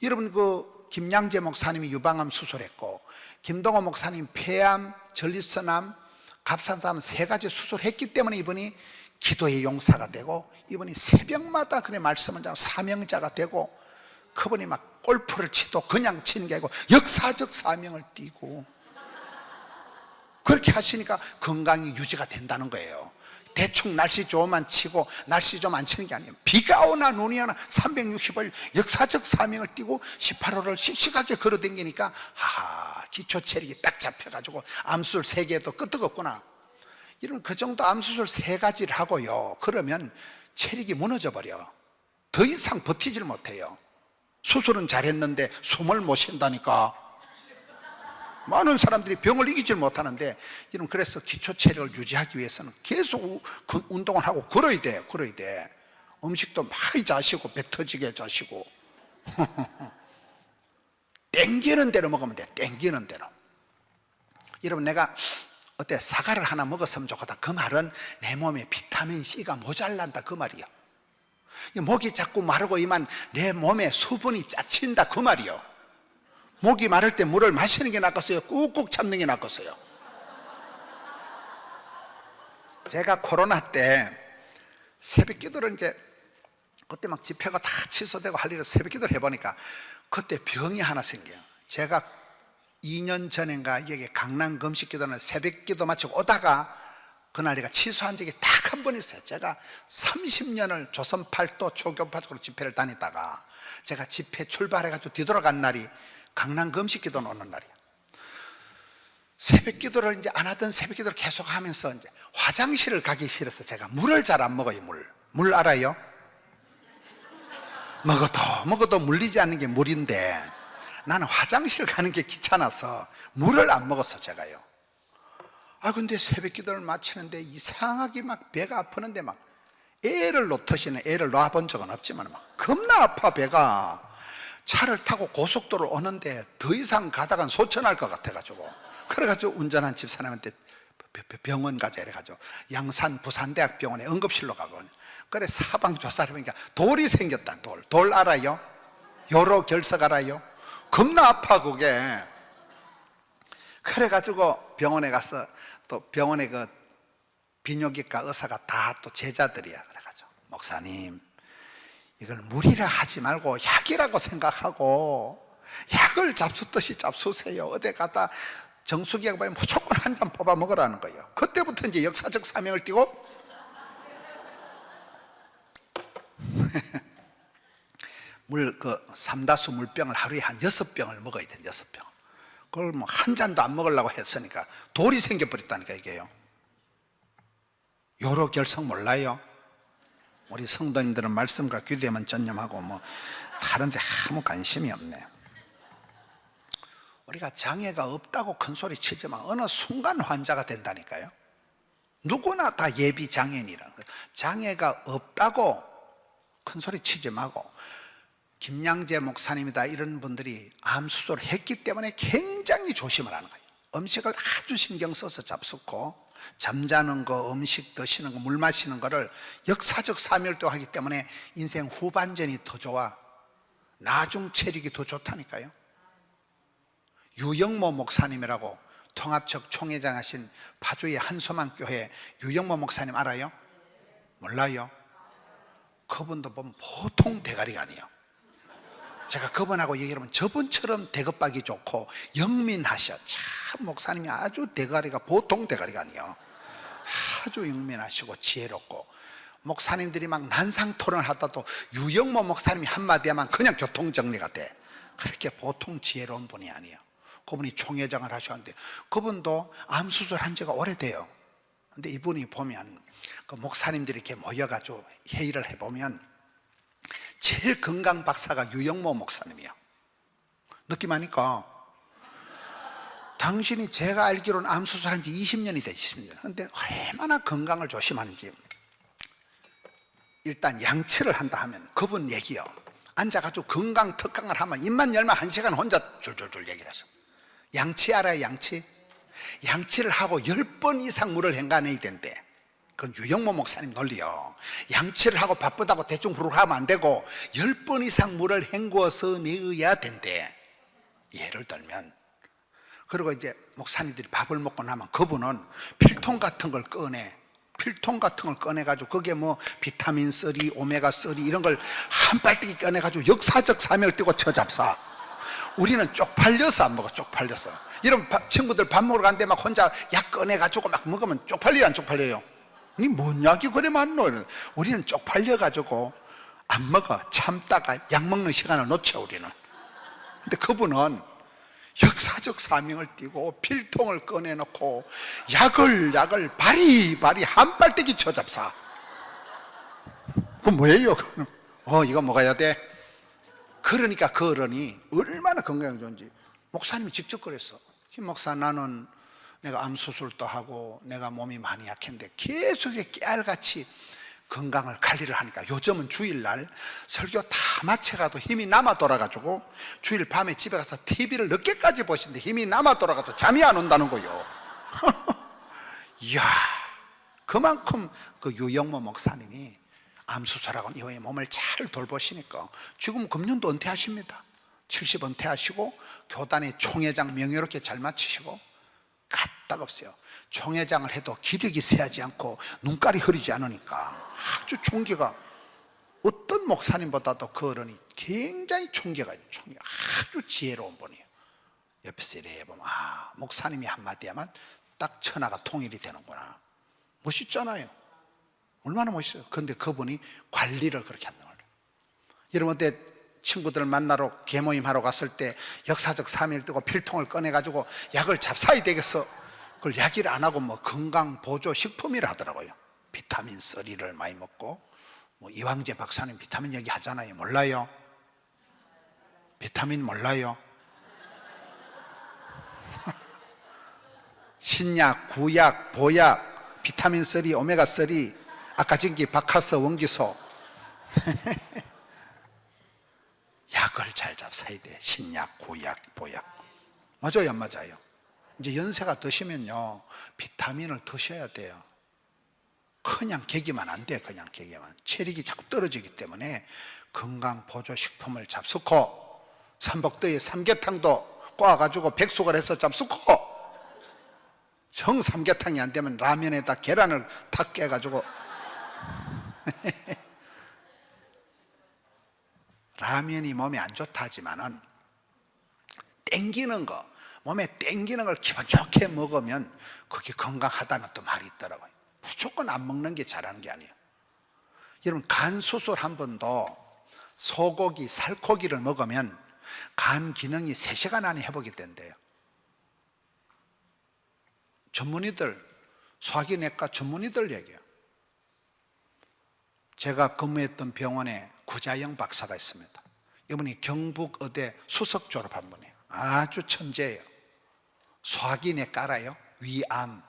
여러분 그 김양재 목사님이 유방암 수술했고, 김동호 목사님 폐암, 전립선암, 갑상선암 3가지 수술했기 때문에 이분이 기도의 용사가 되고, 이분이 새벽마다 그래 말씀을 하고 사명자가 되고, 그분이 막 골프를 치도 그냥 치는 게 아니고 역사적 사명을 띠고 그렇게 하시니까 건강이 유지가 된다는 거예요. 대충 날씨 좋으면 치고 날씨 좀 안 치는 게 아니에요. 비가 오나 눈이 오나 365일 역사적 사명을 띠고 18호를 씩씩하게 걸어다니니까 기초 체력이 딱 잡혀가지고 암수술 3개도 끄떡없구나. 이런 그 정도 암수술 3가지를 하고요, 그러면 체력이 무너져 버려. 더 이상 버티질 못해요. 수술은 잘했는데 숨을 못 쉰다니까. 많은 사람들이 병을 이기질 못하는데, 여러분 그래서 기초 체력을 유지하기 위해서는 계속 운동을 하고 걸어야 돼. 음식도 많이 자시고 배 터지게 자시고 땡기는 대로 먹으면 돼. 땡기는 대로. 여러분 내가 어때 사과를 하나 먹었으면 좋겠다, 그 말은 내 몸에 비타민 C가 모자란다 그 말이요. 목이 자꾸 마르고 이만 내 몸에 수분이 짜친다 그 말이요. 목이 마를 때 물을 마시는 게 낫겠어요? 꾹꾹 참는 게 낫겠어요? 제가 코로나 때 새벽 기도를 이제 그때 막 집회가 다 취소되고 할 일을 새벽 기도를 해보니까 그때 병이 하나 생겨요. 제가 2년 전인가 여기 강남 금식 기도는 새벽 기도 마치고 오다가 그날 내가 취소한 적이 딱 한 번 있어요. 제가 30년을 조선 팔도 초교파적으로 집회를 다니다가 제가 집회 출발해가지고 뒤돌아간 날이 강남 금식 기도 오는 날이야. 새벽 기도를 이제 안 하던 새벽 기도를 계속 하면서 이제 화장실을 가기 싫어서 제가 물을 잘 안 먹어요. 물 알아요? 먹어도 물리지 않는 게 물인데 나는 화장실 가는 게 귀찮아서 물을 안 먹었어 제가요. 근데 새벽 기도를 마치는데 이상하게 막 배가 아프는데 막 애를 놓듯이는 애를 놔본 적은 없지만 막 겁나 아파 배가. 차를 타고 고속도로를 오는데 더 이상 가다간 소천할 것 같아가지고, 그래가지고 운전한 집사람한테 병원 가자 이래가지고 양산 부산대학병원에 응급실로 가고, 그래 사방 조사를 해보니까 돌이 생겼다. 돌 알아요? 요로 결석 알아요? 겁나 아파 그게. 그래가지고 병원에 가서 또 병원에 그 비뇨기과 의사가 다 또 제자들이야. 그래가지고 목사님 이걸 물이라 하지 말고 약이라고 생각하고 약을 잡수듯이 잡수세요. 어디 가다 정수기가 보면 무조건 한 잔 뽑아 먹으라는 거예요. 그때부터 이제 역사적 사명을 띠고 삼다수 물병을 하루에 한 6병을 먹어야 돼. 6병. 그걸 뭐 한 잔도 안 먹으려고 했으니까 돌이 생겨버렸다니까 이게요. 요로 결석 몰라요? 우리 성도님들은 말씀과 기도에만 전념하고 뭐 다른 데 아무 관심이 없네. 우리가 장애가 없다고 큰 소리 치지만 어느 순간 환자가 된다니까요. 누구나 다 예비 장애인이라. 장애가 없다고 큰 소리 치지 말고, 김양재 목사님이다 이런 분들이 암 수술을 했기 때문에 굉장히 조심을 하는 거예요. 음식을 아주 신경 써서 잡수고, 잠자는 거, 음식 드시는 거, 물 마시는 거를 역사적 사명을 또 하기 때문에 인생 후반전이 더 좋아. 나중 체력이 더 좋다니까요. 유영모 목사님이라고 통합적 총회장 하신 파주의 한소만 교회 유영모 목사님 알아요? 몰라요? 그분도 보면 보통 대가리가 아니에요. 제가 그분하고 얘기하면 저분처럼 대급받기 좋고 영민하셔. 참 목사님이 아주 대가리가 보통 대가리가 아니에요. 아주 영민하시고 지혜롭고, 목사님들이 막 난상토론을 하다도 유영모 목사님이 한마디 하면 그냥 교통정리가 돼. 그렇게 보통 지혜로운 분이 아니에요. 그분이 총회장을 하셨는데 그분도 암수술한 지가 오래돼요. 근데 이분이 보면 그 목사님들이 이렇게 모여가지고 회의를 해보면 제일 건강 박사가 유영모 목사님이에요. 느낌 아니까? 당신이 제가 알기로는 암수술한 지 20년이 되셨습니다. 그런데 얼마나 건강을 조심하는지. 일단 양치를 한다 하면 그분 얘기요, 앉아가지고 건강 특강을 하면 입만 열면 1시간 혼자 줄줄줄 얘기를 하셔. 양치 알아요? 양치? 양치를 하고 10번 이상 물을 헹가내야 된대. 그건 유영모 목사님 논리요. 양치를 하고 바쁘다고 대충 후루룩 하면 안 되고 10번 이상 물을 헹구어서 내어야 된대. 예를 들면, 그리고 이제 목사님들이 밥을 먹고 나면 그분은 필통 같은 걸 꺼내. 필통 같은 걸 꺼내가지고 그게 뭐 비타민 3, 오메가 3 이런 걸 한 빨대기 꺼내가지고 역사적 사명을 띄고 쳐잡사. 우리는 쪽팔려서 안 먹어. 쪽팔려서. 이런 친구들 밥 먹으러 간데 막 혼자 약 꺼내가지고 막 먹으면 쪽팔려요, 안 쪽팔려요? 이 뭔 약이 그래 많노? 우리는 쪽팔려가지고 안 먹어. 참다가 약 먹는 시간을 놓쳐 우리는. 근데 그분은 역사적 사명을 띠고 필통을 꺼내놓고 약을 바리바리 한 빨대기 쳐잡사. 그건 뭐예요? 이거 먹어야 돼. 그러니까 그 어른이 얼마나 건강이 좋은지 목사님이 직접 그랬어. 김 목사, 나는 내가 암 수술도 하고 내가 몸이 많이 약했는데 계속 이렇게 깨알같이 건강을 관리를 하니까 요즘은 주일날 설교 다 마쳐가도 힘이 남아 돌아가지고 주일 밤에 집에 가서 TV를 늦게까지 보시는데 힘이 남아 돌아가도 잠이 안 온다는 거요. 이야, 그만큼 그 유영모 목사님이 암수술하고 이후에 몸을 잘 돌보시니까 지금 금년도 은퇴하십니다. 70 은퇴하시고 교단의 총회장 명예롭게 잘 마치시고 까딱없어요. 총회장을 해도 기력이 쇠하지 않고 눈깔이 흐리지 않으니까 아주 총기가, 어떤 목사님보다도 그 어른이 굉장히 총기가 있는, 아주 지혜로운 분이에요. 옆에서 이래 보면 목사님이 한마디 하면 딱 천하가 통일이 되는구나. 멋있잖아요. 얼마나 멋있어요. 그런데 그분이 관리를 그렇게 한다는 거예요. 여러분, 때 친구들 만나러 개모임 하러 갔을 때 역사적 사명을 뜨고 필통을 꺼내가지고 약을 잡사야 되겠어. 그걸 약일 안 하고 뭐 건강 보조 식품이라 하더라고요. 비타민 3를 많이 먹고, 뭐 이황재 박사님 비타민 얘기 하잖아요. 몰라요? 비타민 몰라요? 신약, 구약, 보약, 비타민 3, 오메가 3, 아까 전기 박하서, 원기소. 약을 잘 잡사야 돼. 신약, 구약, 보약. 맞아요, 안 맞아요? 이제 연세가 드시면요, 비타민을 드셔야 돼요. 그냥 개기만 안 돼. 그냥 개기만. 체력이 자꾸 떨어지기 때문에 건강 보조 식품을 잡수고, 삼복더위 삼계탕도 꼬아가지고 백숙을 해서 잡수고, 정 삼계탕이 안 되면 라면에다 계란을 탁 깨가지고 라면이 몸에 안 좋다 하지만은 땡기는 거, 몸에 땡기는 걸 기분 좋게 먹으면 그게 건강하다는 또 말이 있더라고요. 무조건 안 먹는 게 잘하는 게 아니에요. 여러분, 간 수술 한 번도 소고기, 살코기를 먹으면 간 기능이 3시간 안에 회복이 된대요. 전문의들, 소화기내과 전문의들 얘기해요. 제가 근무했던 병원에 구자영 박사가 있습니다. 이분이 경북의대 수석 졸업한 분이에요. 아주 천재예요. 소화기내과 알아요? 위암,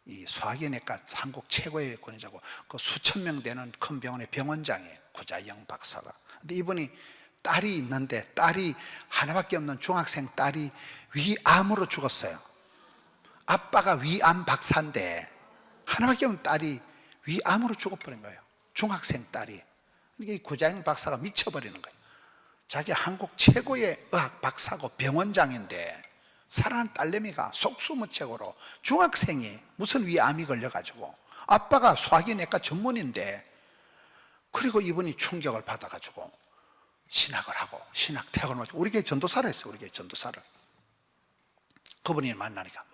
이 소화기내과 한국 최고의 권위자고 그 수천 명 되는 큰 병원의 병원장이에요. 구자영 박사가. 근데 이분이 딸이 있는데 딸이 하나밖에 없는 중학생 딸이 위암으로 죽었어요. 아빠가 위암 박사인데 하나밖에 없는 딸이 위암으로 죽어버린 거예요. 중학생 딸이. 그러니까 이 구자영 박사가 미쳐버리는 거예요. 자기 한국 최고의 의학 박사고 병원장인데 사랑하는 딸내미가 속수무책으로 중학생이 무슨 위암이 걸려가지고, 아빠가 소화기내과 전문인데, 그리고 이분이 충격을 받아가지고 신학을 하고 신학 대학을 마치고 우리 교회 전도사를 했어요. 우리 교회 전도사를. 그분이 만나니까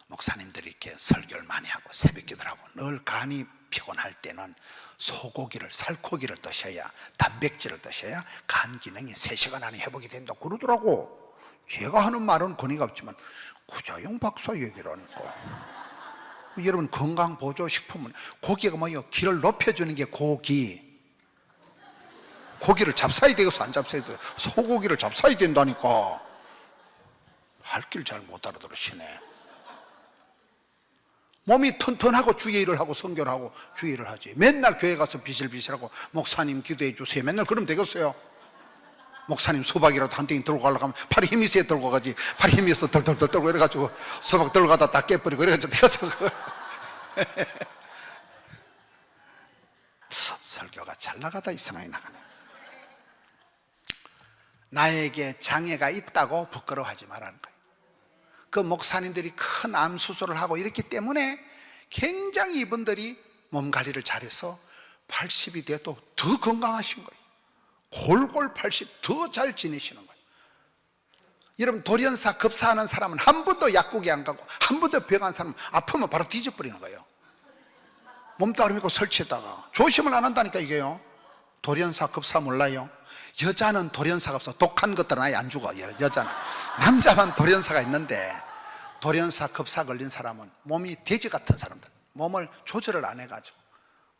목사님들이 이렇게 설교를 많이 하고 새벽기도를 하고 늘 간이 피곤할 때는 소고기를 살코기를 드셔야 단백질을 드셔야 간 기능이 3시간 안에 회복이 된다고 그러더라고. 제가 하는 말은 권위가 없지만 구자용 박사 얘기를 하니까. 여러분 건강보조식품은 고기가 뭐예요? 기를 높여주는 게 고기를 잡사야 되겠어 안 잡사야 되겠어? 소고기를 잡사야 된다니까. 할 길 잘 못 알아들으시네. 몸이 튼튼하고 주의 일을 하고 선교를 하고 주의 일을 하지. 맨날 교회 가서 비실비실하고 목사님 기도해 주세요 맨날 그러면 되겠어요? 목사님 수박이라도 한 덩이 들고 가려고 하면 팔에 힘이 있어야 들고 가지. 팔에 힘이 있어 덜덜덜 떨고 이래가지고 수박 들고 가다 다 깨버리고 이래가지고 되겠어. 설교가 잘 나가다 이상하게 나가네. 나에게 장애가 있다고 부끄러워하지 말라는 거예요. 그 목사님들이 큰 암 수술을 하고 이랬기 때문에 굉장히 이분들이 몸 관리를 잘해서 80이 돼도 더 건강하신 거예요. 골골 80 더 잘 지내시는 거예요. 여러분 돌연사 급사하는 사람은 한 번도 약국에 안 가고 한 번도 병 안 사람은 아프면 바로 뒤져버리는 거예요. 몸따로 믿고 설치에다가 조심을 안 한다니까 이게요. 돌연사 급사 몰라요? 여자는 돌연사가 없어. 독한 것들은 아예 안 죽어. 여자는. 남자만 돌연사가 있는데 돌연사 급사 걸린 사람은 몸이 돼지 같은 사람들, 몸을 조절을 안 해가지고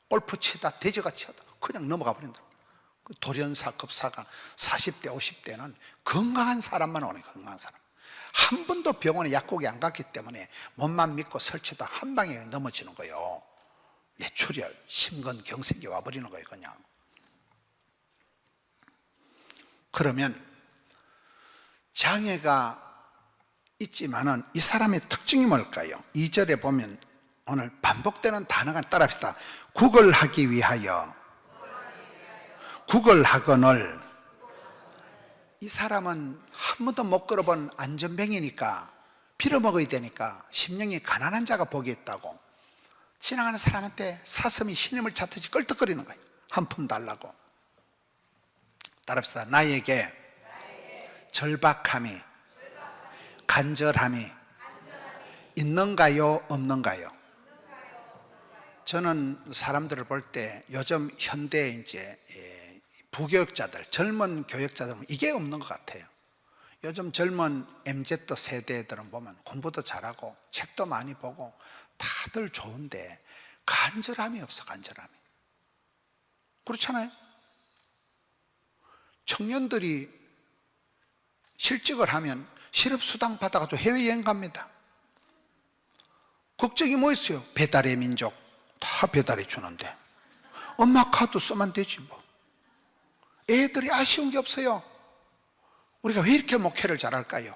골프 치다 돼지같이 하다 그냥 넘어가 버린다. 돌연사 급사가 40대 50대는 건강한 사람만 오네. 건강한 사람. 한 번도 병원에 약국에 안 갔기 때문에 몸만 믿고 설치다 한 방에 넘어지는 거예요. 뇌출혈, 심근경색이 와버리는 거예요. 그냥. 그러면 장애가 있지만은 이 사람의 특징이 뭘까요? 2절에 보면 오늘 반복되는 단어가 따라합시다. 구걸하기 위하여 구걸하거늘. 이 사람은 한 번도 못 걸어본 안전뱅이니까 빌어먹어야 되니까 심령이 가난한 자가 복이 있다고 지나가는 사람한테 사슴이 신임을 찾듯이 껄떡거리는 거예요. 한 푼 달라고. 따라합시다. 나에게 절박함이 간절함이 있는가요? 없는가요? 저는 사람들을 볼 때 요즘 현대 이제 부교육자들, 젊은 교육자들은 이게 없는 것 같아요. 요즘 젊은 MZ 세대들은 보면 공부도 잘하고 책도 많이 보고 다들 좋은데 간절함이 없어. 간절함이. 그렇잖아요. 청년들이 실직을 하면 실업수당 받아가지고 해외여행 갑니다. 걱정이 뭐 있어요? 배달의 민족 다 배달해 주는데 엄마 카드 쓰면 되지 뭐. 애들이 아쉬운 게 없어요. 우리가 왜 이렇게 목회를 잘할까요?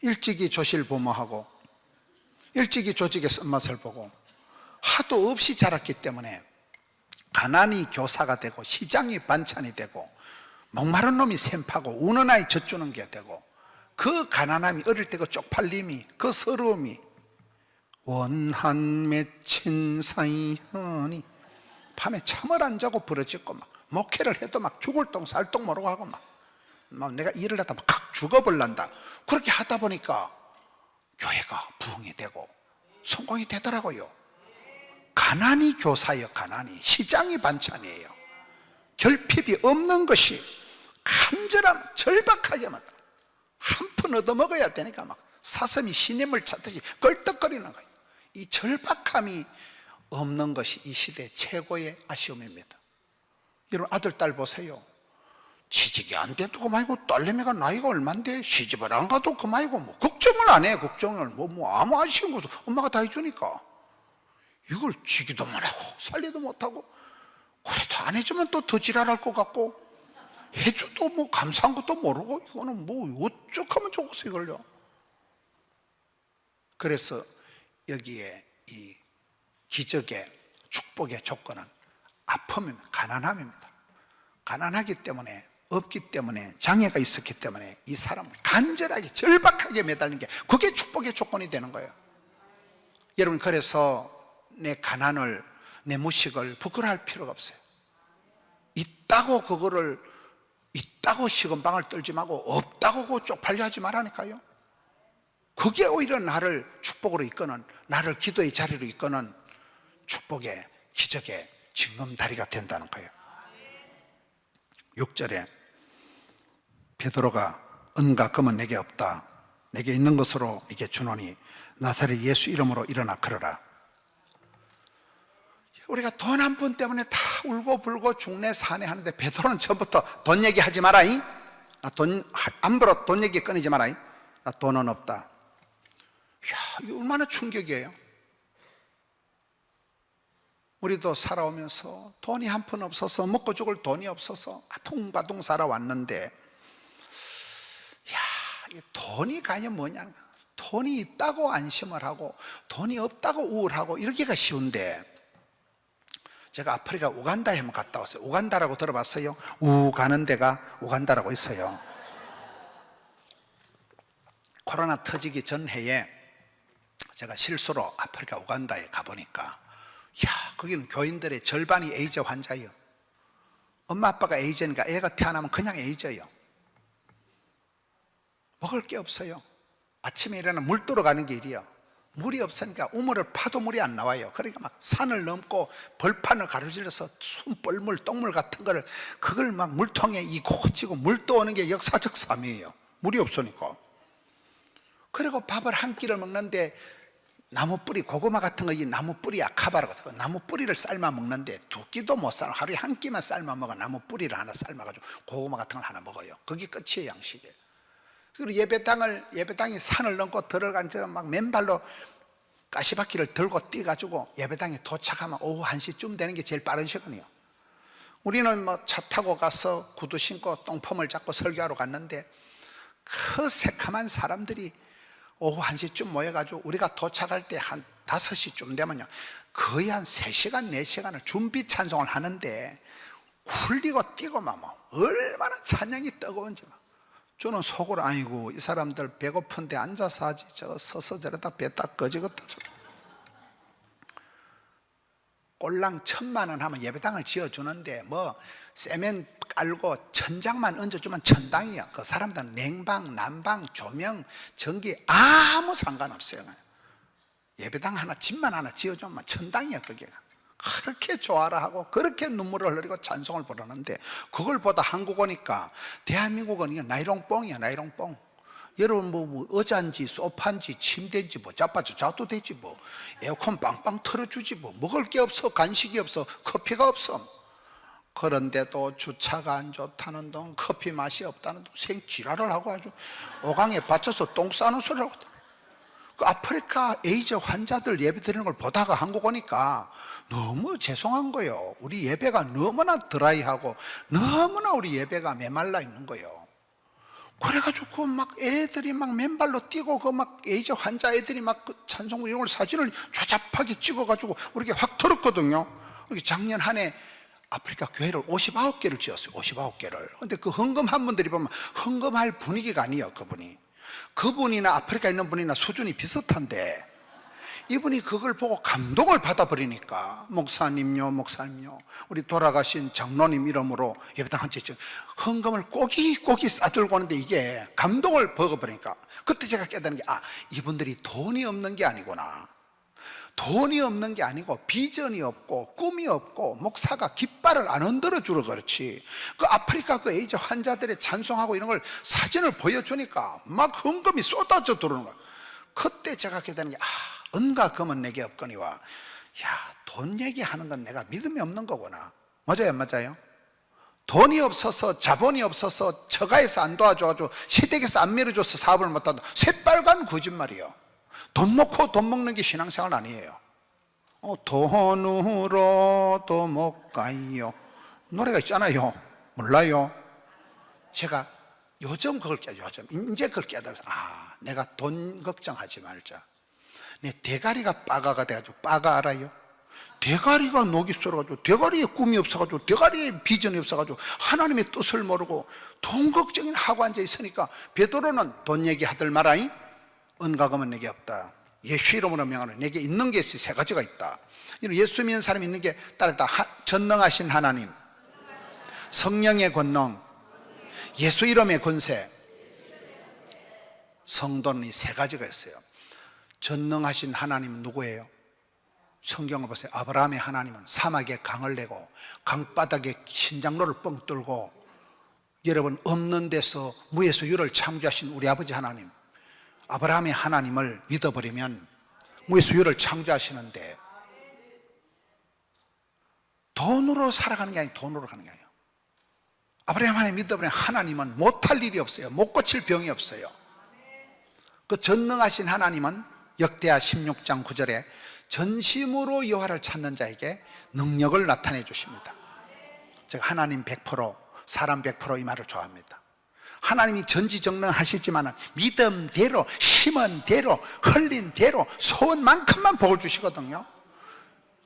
일찍이 조실 부모하고 일찍이 조직의 쓴맛을 보고 하도 없이 자랐기 때문에 가난이 교사가 되고 시장이 반찬이 되고 목마른 놈이 샘파고 우는 아이 젖주는 게 되고 그 가난함이 어릴 때 그 쪽팔림이 그 서러움이 원한 맺힌 사이하니 밤에 잠을 안 자고 부러지고 막 목회를 해도 막 죽을 똥 살 똥 모르고 하고 막 내가 일을 하다 막 각 죽어버린다. 그렇게 하다 보니까 교회가 부흥이 되고 성공이 되더라고요. 가난이 교사예요. 가난이 시장이 반찬이에요. 결핍이 없는 것이 간절함 절박하게 만들어. 한 푼 얻어먹어야 되니까 막 사슴이 신임을 찾듯이 껄떡거리는 거예요. 이 절박함이 없는 것이 이 시대 최고의 아쉬움입니다. 여러분 아들 딸 보세요. 취직이 안 돼도 그만이고 딸내미가 나이가 얼만데 시집을 안 가도 그만이고 뭐 걱정을 안 해. 걱정을 뭐 아무 아쉬운 것도 엄마가 다 해주니까 이걸 지기도 못하고 살리도 못하고 그래도 안 해주면 또 더 지랄할 것 같고 해줘도 뭐 감사한 것도 모르고 이거는 뭐 어쩌면 좋겠어 이걸요. 그래서 여기에 이 기적의 축복의 조건은 아픔입니다. 가난함입니다. 가난하기 때문에 없기 때문에 장애가 있었기 때문에 이 사람은 간절하게 절박하게 매달린 게 그게 축복의 조건이 되는 거예요. 여러분 그래서 내 가난을 내 무식을 부끄러워할 필요가 없어요. 있다고 그거를 있다고 식은방을 떨지 말고 없다고 쪽팔려 하지 말라니까요. 그게 오히려 나를 축복으로 이끄는, 나를 기도의 자리로 이끄는 축복의 기적의 징검다리가 된다는 거예요. 6절에 베드로가 은과 금은 내게 없다, 내게 있는 것으로 네게 주노니 나사렛 예수 이름으로 일어나 걸어라. 우리가 돈 한 푼 때문에 다 울고 불고 죽네 사네 하는데 베드로는 처음부터 돈 얘기하지 마라잉. 나 돈 함부로 돈 얘기 꺼내지 마라잉. 나 돈은 없다. 이야, 이게 얼마나 충격이에요. 우리도 살아오면서 돈이 한 푼 없어서, 먹고 죽을 돈이 없어서 아둥바둥 살아왔는데, 야, 이 돈이 과연 뭐냐? 돈이 있다고 안심을 하고 돈이 없다고 우울하고 이러기가 쉬운데, 제가 아프리카 우간다에 한번 갔다 왔어요. 우간다라고 들어봤어요? 가는 데가 우간다라고 있어요. 코로나 터지기 전 해에 제가 실수로 아프리카 우간다에 가보니까, 야, 거기는 교인들의 절반이 에이즈 환자예요. 엄마 아빠가 에이즈니까 애가 태어나면 그냥 에이즈예요. 먹을 게 없어요. 아침에 일어나면 물 뜨러 가는 게 일이에요. 물이 없으니까 우물을 파도 물이 안 나와요. 그러니까 막 산을 넘고 벌판을 가로질러서 순뻘물, 똥물 같은 거를, 그걸 막 물통에 이고치고 물 떠오는 게 역사적 삶이에요. 물이 없으니까. 그리고 밥을 한 끼를 먹는데 나무 뿌리, 고구마 같은 거, 이 나무 뿌리 아카바라고, 나무 뿌리를 삶아 먹는데 두 끼도 못 삶아. 하루에 한 끼만 삶아 먹어. 나무 뿌리를 하나 삶아가지고 고구마 같은 걸 하나 먹어요. 그게 끝이에요, 양식에. 그리고 예배당이 산을 넘고 들어간 저는 막 맨발로 가시바퀴를 들고 뛰가지고 예배당에 도착하면 오후 1시쯤 되는 게 제일 빠른 시간이에요. 우리는 뭐 차 타고 가서 구두 신고 똥폼을 잡고 설교하러 갔는데, 그 새카만 사람들이 오후 1시쯤 모여가지고 우리가 도착할 때 한 5시쯤 되면요, 거의 한 3시간, 4시간을 준비 찬송을 하는데 훌리고 뛰고 막 얼마나 찬양이 뜨거운지 막. 저는 속으로, 아이고 이 사람들 배고픈데 앉아서 하지, 저 서서 저러다 배 딱 꺼지겠다. 꼴랑 1,000만 원 하면 예배당을 지어주는데 뭐 세면 깔고 천장만 얹어주면 천당이야. 그 사람들은 냉방, 난방, 조명, 전기 아무 상관없어요. 예배당 하나, 집만 하나 지어주면 천당이야. 그게 그렇게 좋아라 하고 그렇게 눈물을 흘리고 찬송을 부르는데, 그걸 보다 한국 오니까 대한민국은 이게 나이롱뽕이야. 나이롱뽕. 여러분 뭐 의자인지 소파인지 침대인지 뭐 자빠져 자도 되지, 뭐 에어컨 빵빵 틀어주지, 뭐 먹을 게 없어, 간식이 없어, 커피가 없어. 그런데도 주차가 안 좋다는 동, 커피 맛이 없다는 동, 생지랄을 하고 아주 오강에 받쳐서 똥 싸는 소리를 하고. 그 아프리카 에이즈 환자들 예배 드리는 걸 보다가 한국 오니까 너무 죄송한 거예요. 우리 예배가 너무나 드라이하고 너무나 우리 예배가 메말라 있는 거예요. 그래가지고 막 애들이 막 맨발로 뛰고, 그 막 에이즈 환자 애들이 막 그 찬송 이런 걸 사진을 조잡하게 찍어가지고 우리게 확 털었거든요. 우리 작년 한 해 아프리카 교회를 59개를 지었어요. 59개를. 근데 그 헌금한 분들이 보면 헌금할 분위기가 아니에요. 그분이나 아프리카에 있는 분이나 수준이 비슷한데, 이분이 그걸 보고 감동을 받아버리니까, 목사님요 우리 돌아가신 장로님 이름으로 예배당 한 채 헌금을 꼬깃꼬깃 싸들고 오는데, 이게 감동을 먹어버리니까 그때 제가 깨닫는 게, 이분들이 돈이 없는 게 아니구나. 돈이 없는 게 아니고 비전이 없고 꿈이 없고 목사가 깃발을 안 흔들어 주러 그렇지, 그 아프리카 그 에이즈 환자들의 찬송하고 이런 걸 사진을 보여주니까 막 헌금이 쏟아져 들어오는 거야. 그때 제가 깨닫는 게, 은과 금은 내게 없거니와, 야, 돈 얘기하는 건 내가 믿음이 없는 거구나. 맞아요, 맞아요? 돈이 없어서, 자본이 없어서, 처가에서 안 도와줘가지고, 시댁에서 안 밀어줘서 사업을 못한다. 새빨간 거짓말이에요. 돈 놓고 돈 먹는 게 신앙생활 아니에요. 돈으로도 못 가요. 노래가 있잖아요. 몰라요? 제가 요즘 그걸 이제 그걸 깨달아서, 내가 돈 걱정하지 말자. 내 대가리가 빠가가 돼가지고, 빠가 알아요? 대가리가 녹이 썰어가지고, 대가리에 꿈이 없어가지고, 대가리에 비전이 없어가지고, 하나님의 뜻을 모르고 돈 걱정이나 하고 앉아 있으니까, 베드로는 돈 얘기하들 마라잉. 은과 금은 내게 없다. 예수 이름으로 명하노니 내게 있는 게 3가지가 있다. 예수 믿는 사람이 있는 게 따르다. 전능하신 하나님, 성령의 권능, 예수 이름의 권세. 성도는 이 세 가지가 있어요. 전능하신 하나님은 누구예요? 성경을 보세요. 아브라함의 하나님은 사막에 강을 내고 강바닥에 신장로를 뻥 뚫고, 여러분, 없는 데서 무에서 유를 창조하신 우리 아버지 하나님, 아브라함의 하나님을 믿어버리면 무에서 유를 창조하시는데, 돈으로 살아가는 게 아니고 돈으로 가는 게 아니에요. 아브라함 하나님 믿어버리면 하나님은 못할 일이 없어요. 못 고칠 병이 없어요. 그 전능하신 하나님은 역대하 16장 9절에 전심으로 여호와를 찾는 자에게 능력을 나타내 주십니다. 제가 하나님 100%, 사람 100% 이 말을 좋아합니다. 하나님이 전지전능하시지만 믿음대로, 심은 대로, 흘린 대로 소원만큼만 복을 주시거든요.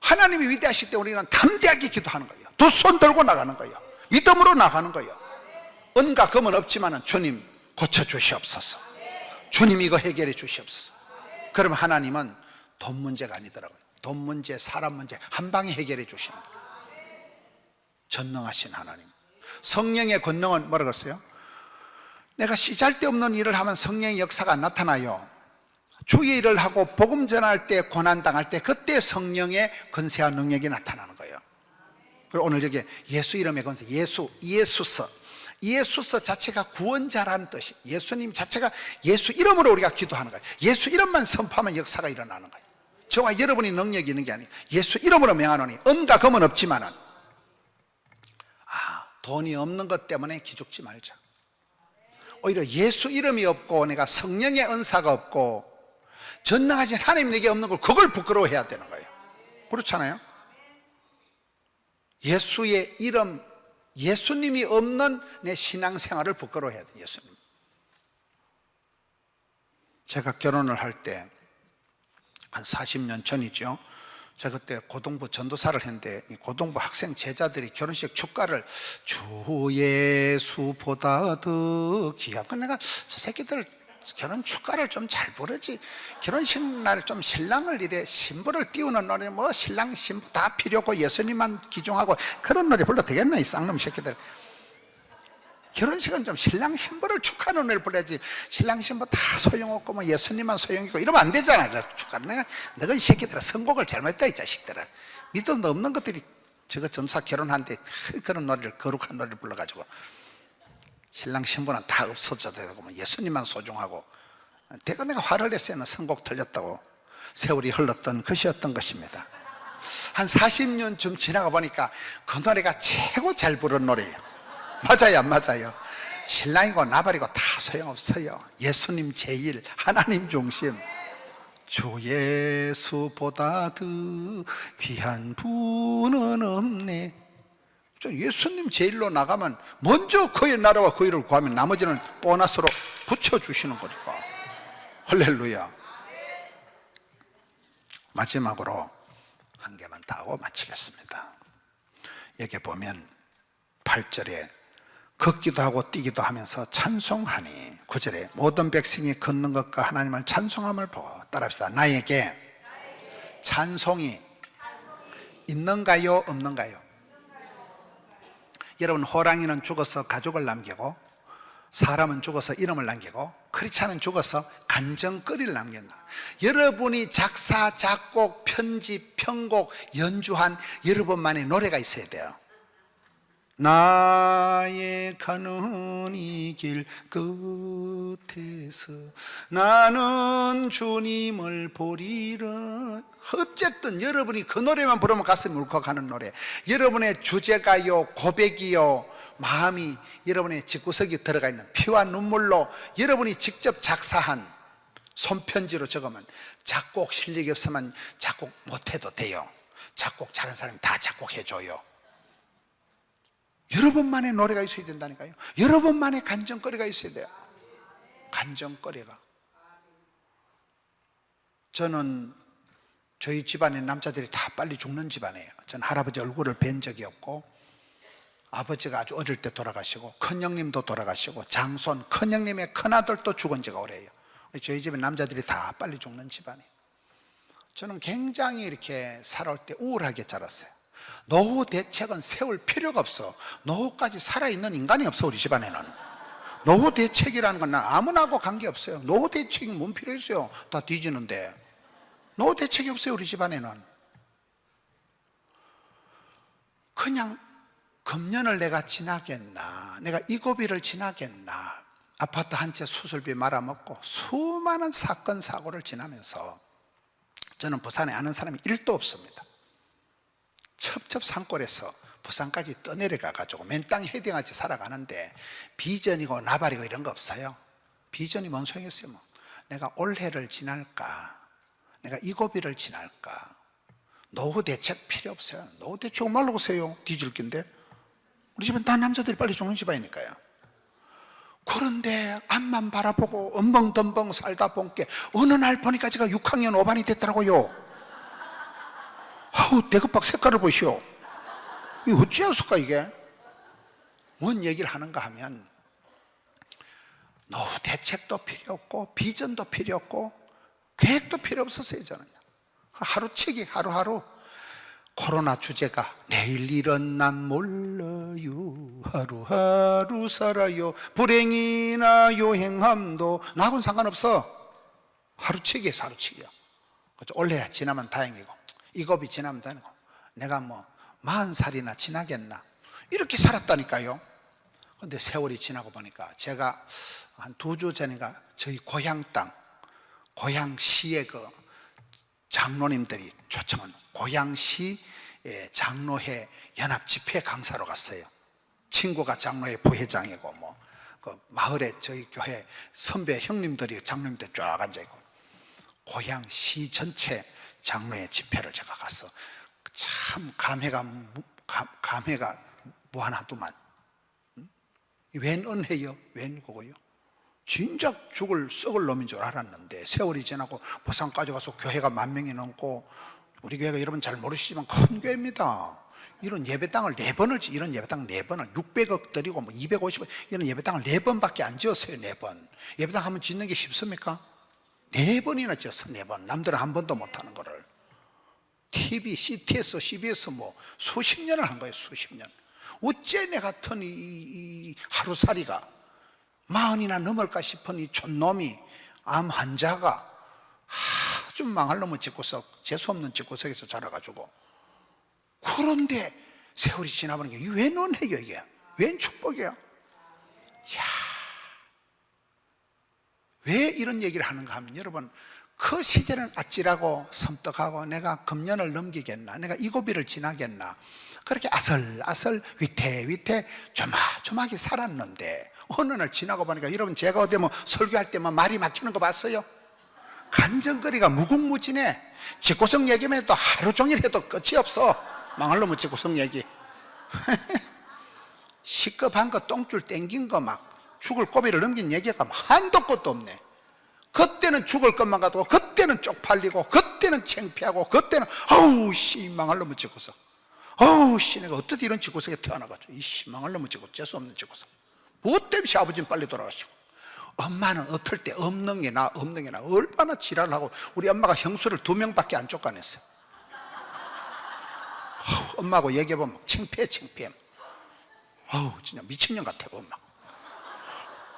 하나님이 위대하실 때 우리는 담대하게 기도하는 거예요. 두 손 들고 나가는 거예요. 믿음으로 나가는 거예요. 은과 금은 없지만 주님 고쳐주시옵소서, 주님 이거 해결해 주시옵소서. 그럼 하나님은 돈 문제가 아니더라고요. 돈 문제, 사람 문제 한 방에 해결해 주시는 거예요. 전능하신 하나님. 성령의 권능은 뭐라고 했어요? 내가 시잘데없는 일을 하면 성령의 역사가 안 나타나요. 주의 일을 하고 복음 전할 때, 고난당할 때, 그때 성령의 권세와 능력이 나타나는 거예요. 그리고 오늘 여기 예수 이름의 권세, 이에수서 자체가 구원자라는 뜻이, 예수님 자체가 예수 이름으로 우리가 기도하는 거예요. 예수 이름만 선포하면 역사가 일어나는 거예요. 저와 여러분이 능력이 있는 게 아니에요. 예수 이름으로 명하노니 은과 금은 없지만은, 돈이 없는 것 때문에 기죽지 말자. 오히려 예수 이름이 없고 내가 성령의 은사가 없고 전능하신 하나님 내게 없는 걸, 그걸 부끄러워해야 되는 거예요. 그렇잖아요. 예수의 이름, 예수님이 없는 내 신앙생활을 부끄러워해야 돼요. 예수님. 제가 결혼을 할 때 한 40년 전이죠. 제가 그때 고등부 전도사를 했는데, 이 고등부 학생 제자들이 결혼식 축가를 주 예수보다 더 귀한, 내가 저 새끼들 결혼 축가를 좀 잘 부르지, 결혼식 날 좀 신랑을 이래 신부를 띄우는 노래, 뭐 신랑 신부 다 필요 없고 예수님만 기종하고 그런 노래 불러도 되겠나, 이 쌍놈 새끼들. 결혼식은 좀 신랑 신부를 축하하는 노래를 불러야지, 신랑 신부 다 소용없고 뭐 예수님만 소용있고 이러면 안 되잖아. 그 축가를. 너가 이 새끼들아 선곡을 잘못했다, 이 자식들아. 믿음도 없는 것들이 저거 전사 결혼하는데 그런 노래를, 거룩한 노래를 불러가지고 신랑 신부는 다 없어져도 되고 뭐 예수님만 소중하고. 대가 내가 화를 냈어요. 선곡 틀렸다고. 세월이 흘렀던 것이었던 것입니다. 한 40년쯤 지나가 보니까 그 노래가 최고 잘 부른 노래예요. 맞아요, 안 맞아요? 신랑이고 나발이고 다 소용없어요. 예수님 제일, 하나님 중심. 주 예수보다 더 귀한 분은 없네. 예수님 제일로 나가면 먼저 그의 나라와 그 일을 구하면 나머지는 보너스로 붙여주시는 거니까. 할렐루야. 마지막으로 한 개만 더 하고 마치겠습니다. 여기 보면 8절에 걷기도 하고 뛰기도 하면서 찬송하니, 9절에 모든 백성이 걷는 것과 하나님을 찬송함을 보고, 따라합시다. 나에게 찬송이 있는가요, 없는가요? 여러분, 호랑이는 죽어서 가족을 남기고, 사람은 죽어서 이름을 남기고, 크리스찬은 죽어서 간정거리를 남긴다. 여러분이 작사, 작곡, 편집, 편곡, 연주한 여러분만의 노래가 있어야 돼요. 나의 가는 이 길 끝에서 나는 주님을 보리라. 어쨌든 여러분이 그 노래만 부르면 가슴이 울컥하는 노래, 여러분의 주제가요, 고백이요, 마음이 여러분의 집구석에 들어가 있는 피와 눈물로 여러분이 직접 작사한 손편지로 적으면, 작곡 실력이 없으면 작곡 못해도 돼요. 작곡 잘하는 사람이 다 작곡해줘요. 여러분만의 노래가 있어야 된다니까요. 여러분만의 간정거리가 있어야 돼요. 간정거리가. 저는 저희 집안의 남자들이 다 빨리 죽는 집안이에요. 저는 할아버지 얼굴을 뵌 적이 없고, 아버지가 아주 어릴 때 돌아가시고, 큰형님도 돌아가시고, 장손, 큰형님의 큰아들도 죽은 지가 오래예요. 저희 집에 남자들이 다 빨리 죽는 집안이에요. 저는 굉장히 이렇게 살아올 때 우울하게 자랐어요. 노후 대책은 세울 필요가 없어. 노후까지 살아있는 인간이 없어, 우리 집안에는. 노후 대책이라는 건 난 아무나하고 관계없어요. 노후 대책이 뭔 필요 있어요? 다 뒤지는데. 노후 대책이 없어요, 우리 집안에는. 그냥 금년을 내가 지나겠나, 내가 이 고비를 지나겠나, 아파트 한 채 수술비 말아먹고 수많은 사건 사고를 지나면서 저는 부산에 아는 사람이 1도 없습니다. 첩첩산골에서 부산까지 떠내려가 가지고 맨 땅에 헤딩하지 살아가는데 비전이고 나발이고 이런 거 없어요. 비전이 뭔 소용이었어요? 뭐. 내가 올해를 지날까, 내가 이 고비를 지날까. 노후 대책 필요 없어요. 노후 대책 말로 보세요. 뒤질 낀데. 우리 집은 다 남자들이 빨리 죽는 집안이니까요. 그런데 앞만 바라보고 엉벙덤벙 살다 본게 어느 날 보니까 제가 6학년 5반이 됐더라고요. 아우, 대급박 색깔을 보시오. 이게 어찌하였을까 이게? 뭔 얘기를 하는가 하면 노후 대책도 필요 없고 비전도 필요 없고 계획도 필요 없었어요. 저는 하루치기 하루하루. 코로나 주제가 내일 일은 난 몰라요, 하루하루 살아요, 불행이나 요행함도 나하고는 상관없어. 하루치기야, 하루치기야. 올해 지나면 다행이고 이 고비 지나면 다행이고 내가 뭐 40살이나 지나겠나 이렇게 살았다니까요. 근데 세월이 지나고 보니까 제가 한 2주 전인가 저희 고향 땅, 고향시의 그 장로님들이 초청한 고향시 장로회 연합 집회 강사로 갔어요. 친구가 장로회 부회장이고 뭐 그 마을에 저희 교회 선배 형님들이 장로님들 쫙 앉아 있고 고향시 전체 장로회 집회를 제가 가서 참 감회가 무한하더만. 웬 은혜요? 웬 그거요? 진작 죽을 썩을 놈인 줄 알았는데 세월이 지나고 부산까지 가서 교회가 10,000명이 넘고, 우리 교회가 여러분 잘 모르시지만 큰 교회입니다. 이런 예배당을 4번을 이런 예배당 4번을 600억 드리고 뭐 250억 이런 예배당을 4번밖에 안 지었어요. 4번. 예배당 한번 짓는 게 쉽습니까? 4번이나 지었어. 4번. 남들은 한 번도 못하는 거를 TV, CTS, CBS 뭐 수십 년을 한 거예요. 수십 년. 어째 내 같은 이 하루살이가 40이나 넘을까 싶은 이 촌놈이, 암 환자가 아주 망할 놈의 집구석, 재수없는 집구석에서 자라가지고, 그런데 세월이 지나버린 게 웬 은혜요 이게? 웬 축복이야? 야, 왜 이런 얘기를 하는가 하면 여러분, 그 시절은 아찔하고 섬뜩하고 내가 금년을 넘기겠나, 내가 이 고비를 지나겠나, 그렇게 아슬아슬 위태위태 조마조마하게 살았는데 어느 날 지나고 보니까, 여러분 제가 어디 뭐 설교할 때만 말이 막히는 거 봤어요? 간정거리가 무궁무진해. 집구석 얘기만 해도 하루 종일 해도 끝이 없어. 망할 놈의 집구석 얘기. 시급한 거, 똥줄 땡긴 거, 막 죽을 고비를 넘긴 얘기가 한도 끝도 없네. 그때는 죽을 것만 가도, 그때는 쪽팔리고, 그때는 창피하고, 그때는 아우 씨 망할 놈의 집구석, 아우 씨 내가 어떻게 이런 집구석에 태어나가지고 이씨 망할 놈의 집구석, 재수없는 집구석. 무엇 때문에 아버지는 빨리 돌아가시고, 엄마는 어떨 때 없는 게 나 얼마나 지랄하고, 우리 엄마가 형수를 2명밖에 안 쫓아냈어요. 엄마하고 얘기해보면 창피해. 아우 진짜 미친년 같아.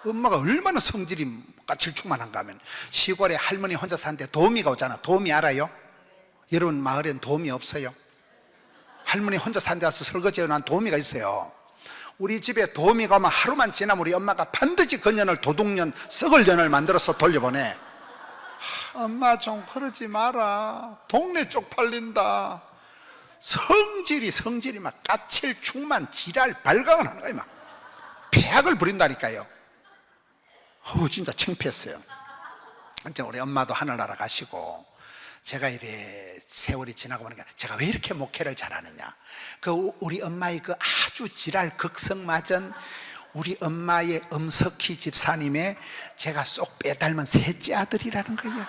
엄마가 얼마나 성질이 까칠충만한가 하면, 시골에 할머니 혼자 사는데 도우미가 오잖아. 도우미 알아요? 여러분 마을엔 도우미 없어요? 할머니 혼자 사는 데 와서 설거지 해놓은 도우미가 있어요. 우리 집에 도우미가 오면 하루만 지나면 우리 엄마가 반드시 그 년을 도둑년, 썩을 년을 만들어서 돌려보내. 엄마 좀 그러지 마라, 동네 쪽팔린다. 성질이 막 까칠, 충만, 지랄, 발광을 하는 거예요. 막 폐악을 부린다니까요. 진짜 창피했어요. 이제 우리 엄마도 하늘나라 가시고, 제가 이래 세월이 지나고 보니까 제가 왜 이렇게 목회를 잘하느냐, 우리 엄마의 그 아주 지랄 극성맞은 우리 엄마의 엄석희 집사님의 제가 쏙 빼닮은 셋째 아들이라는 거예요.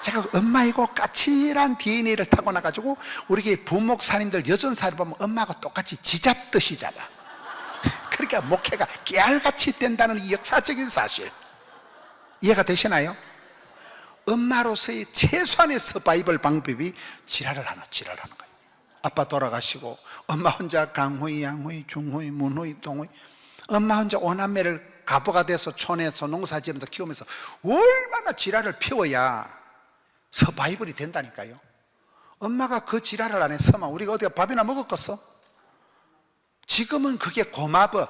제가 엄마이고 까칠한 DNA를 타고나가지고 우리 교회 부목사님들 여전사를 보면 엄마하고 똑같이 쥐잡듯이 잡아. 그러니까 목회가 깨알같이 된다는 이 역사적인 사실 이해가 되시나요? 엄마로서의 최소한의 서바이벌 방법이 지랄을 하는 거예요. 아빠 돌아가시고 엄마 혼자 강호이, 양호이, 중호이, 문호이, 동호이, 엄마 혼자 5남매를 가부가 돼서 촌에서 농사지으면서 키우면서 얼마나 지랄을 피워야 서바이벌이 된다니까요. 엄마가 그 지랄을 안 했으면 우리가 어디가 밥이나 먹었겠어? 지금은 그게 고마워.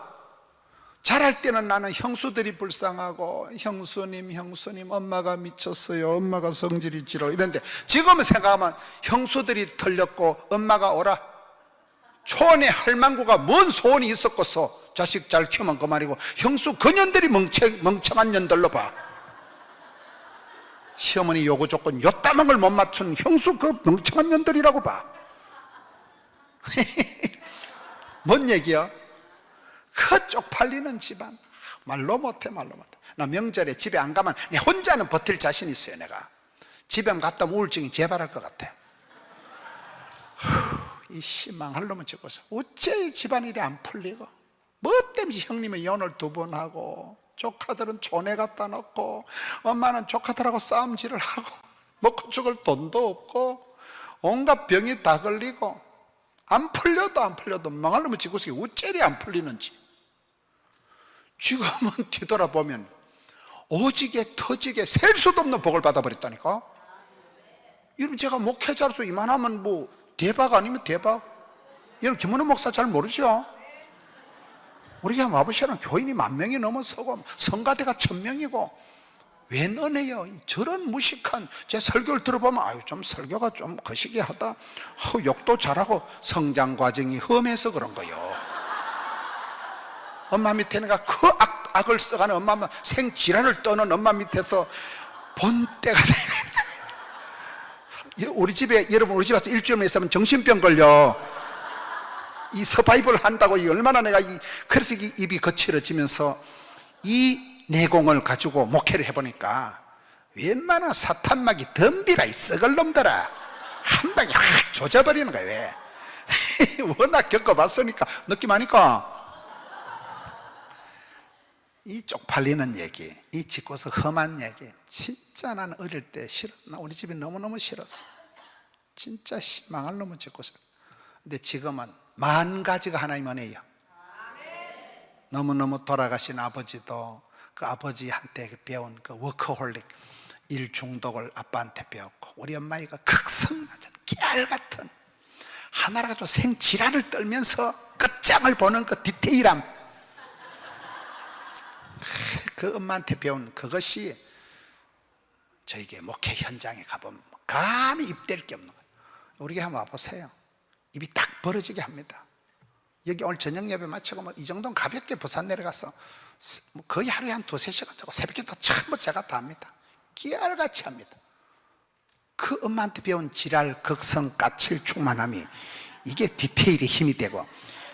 자랄 때는 나는 형수들이 불쌍하고 형수님 엄마가 미쳤어요, 엄마가 성질이 지러 이런데, 지금은 생각하면 형수들이 털렸고 엄마가 오라. 촌에 할망구가 뭔 소원이 있었겠어. 자식 잘 키우면 그 말이고, 형수 그년들이 멍청한 년들로 봐. 시어머니 요구 조건 요따만 걸 못 맞춘 형수 그 멍청한 년들이라고 봐. 뭔 얘기야? 그 쪽팔리는 집안, 말로 못해. 나 명절에 집에 안 가면 내 혼자는 버틸 자신 있어요. 내가 집에 갔다 오면 우울증이 재발할 것 같아. 이 씨망할 놈은 죽어서 어째 이 집안일이 안 풀리고, 뭐 때문에 형님은 이혼을 2번 하고 조카들은 촌에 갖다 놓고 엄마는 조카들하고 싸움질을 하고 먹고 죽을 돈도 없고 온갖 병이 다 걸리고 안 풀려도 망할 놈은 지고서 어째 안 풀리는지. 지금은 뒤돌아보면 오지게 터지게 셀 수도 없는 복을 받아버렸다니까. 여러분, 제가 목회자로서 이만하면 뭐 대박 아니면 대박. 여러분, 김은호 목사 잘 모르죠? 우리 그냥 와보시면 교인이 10,000명이 넘어서고 성가대가 1,000명이고 웬 은혜요. 저런 무식한 제 설교를 들어보면 아유, 좀 설교가 좀 거시기하다, 욕도 잘하고 성장 과정이 험해서 그런 거요. 엄마 밑에 내가 그 악을 써가는 엄마, 생지랄을 떠는 엄마 밑에서 본 때가 우리 집에, 여러분 우리 집 와서 일주일만 있으면 정신병 걸려. 이 서바이벌 한다고 얼마나 내가 그래서 입이 거칠어지면서 이 내공을 가지고 목회를 해보니까 웬만한 사탄막이 덤비라 이 썩을 놈들아 한 방에 확 조져버리는 거야. 왜? 워낙 겪어봤으니까 느낌 아니까. 이 쪽팔리는 얘기, 이 짓고서 험한 얘기, 진짜 나는 어릴 때 싫었나. 우리 집이 너무너무 싫었어. 진짜 망할 놈은 짓고서. 근데 지금은 10,000가지가 하나님 은혜예요. 너무너무 돌아가신 아버지도 그 아버지한테 배운 그 워커홀릭, 일 중독을 아빠한테 배웠고, 우리 엄마가 극성맞은 깨알같은 하나를 가지고 생지랄을 떨면서 끝장을 보는 그 디테일함, 그 엄마한테 배운 그것이 저에게 목회 현장에 가보면 감히 입댈 게 없는 거예요. 우리 한번 와보세요. 입이 딱 벌어지게 합니다. 여기 오늘 저녁 예배 마치고 뭐 이 정도는 가볍게 부산 내려가서 뭐 거의 하루에 한 2-3시간 자고 새벽에 또 전부 제가 다 합니다. 깨알같이 합니다. 그 엄마한테 배운 지랄, 극성, 까칠, 충만함이 이게 디테일의 힘이 되고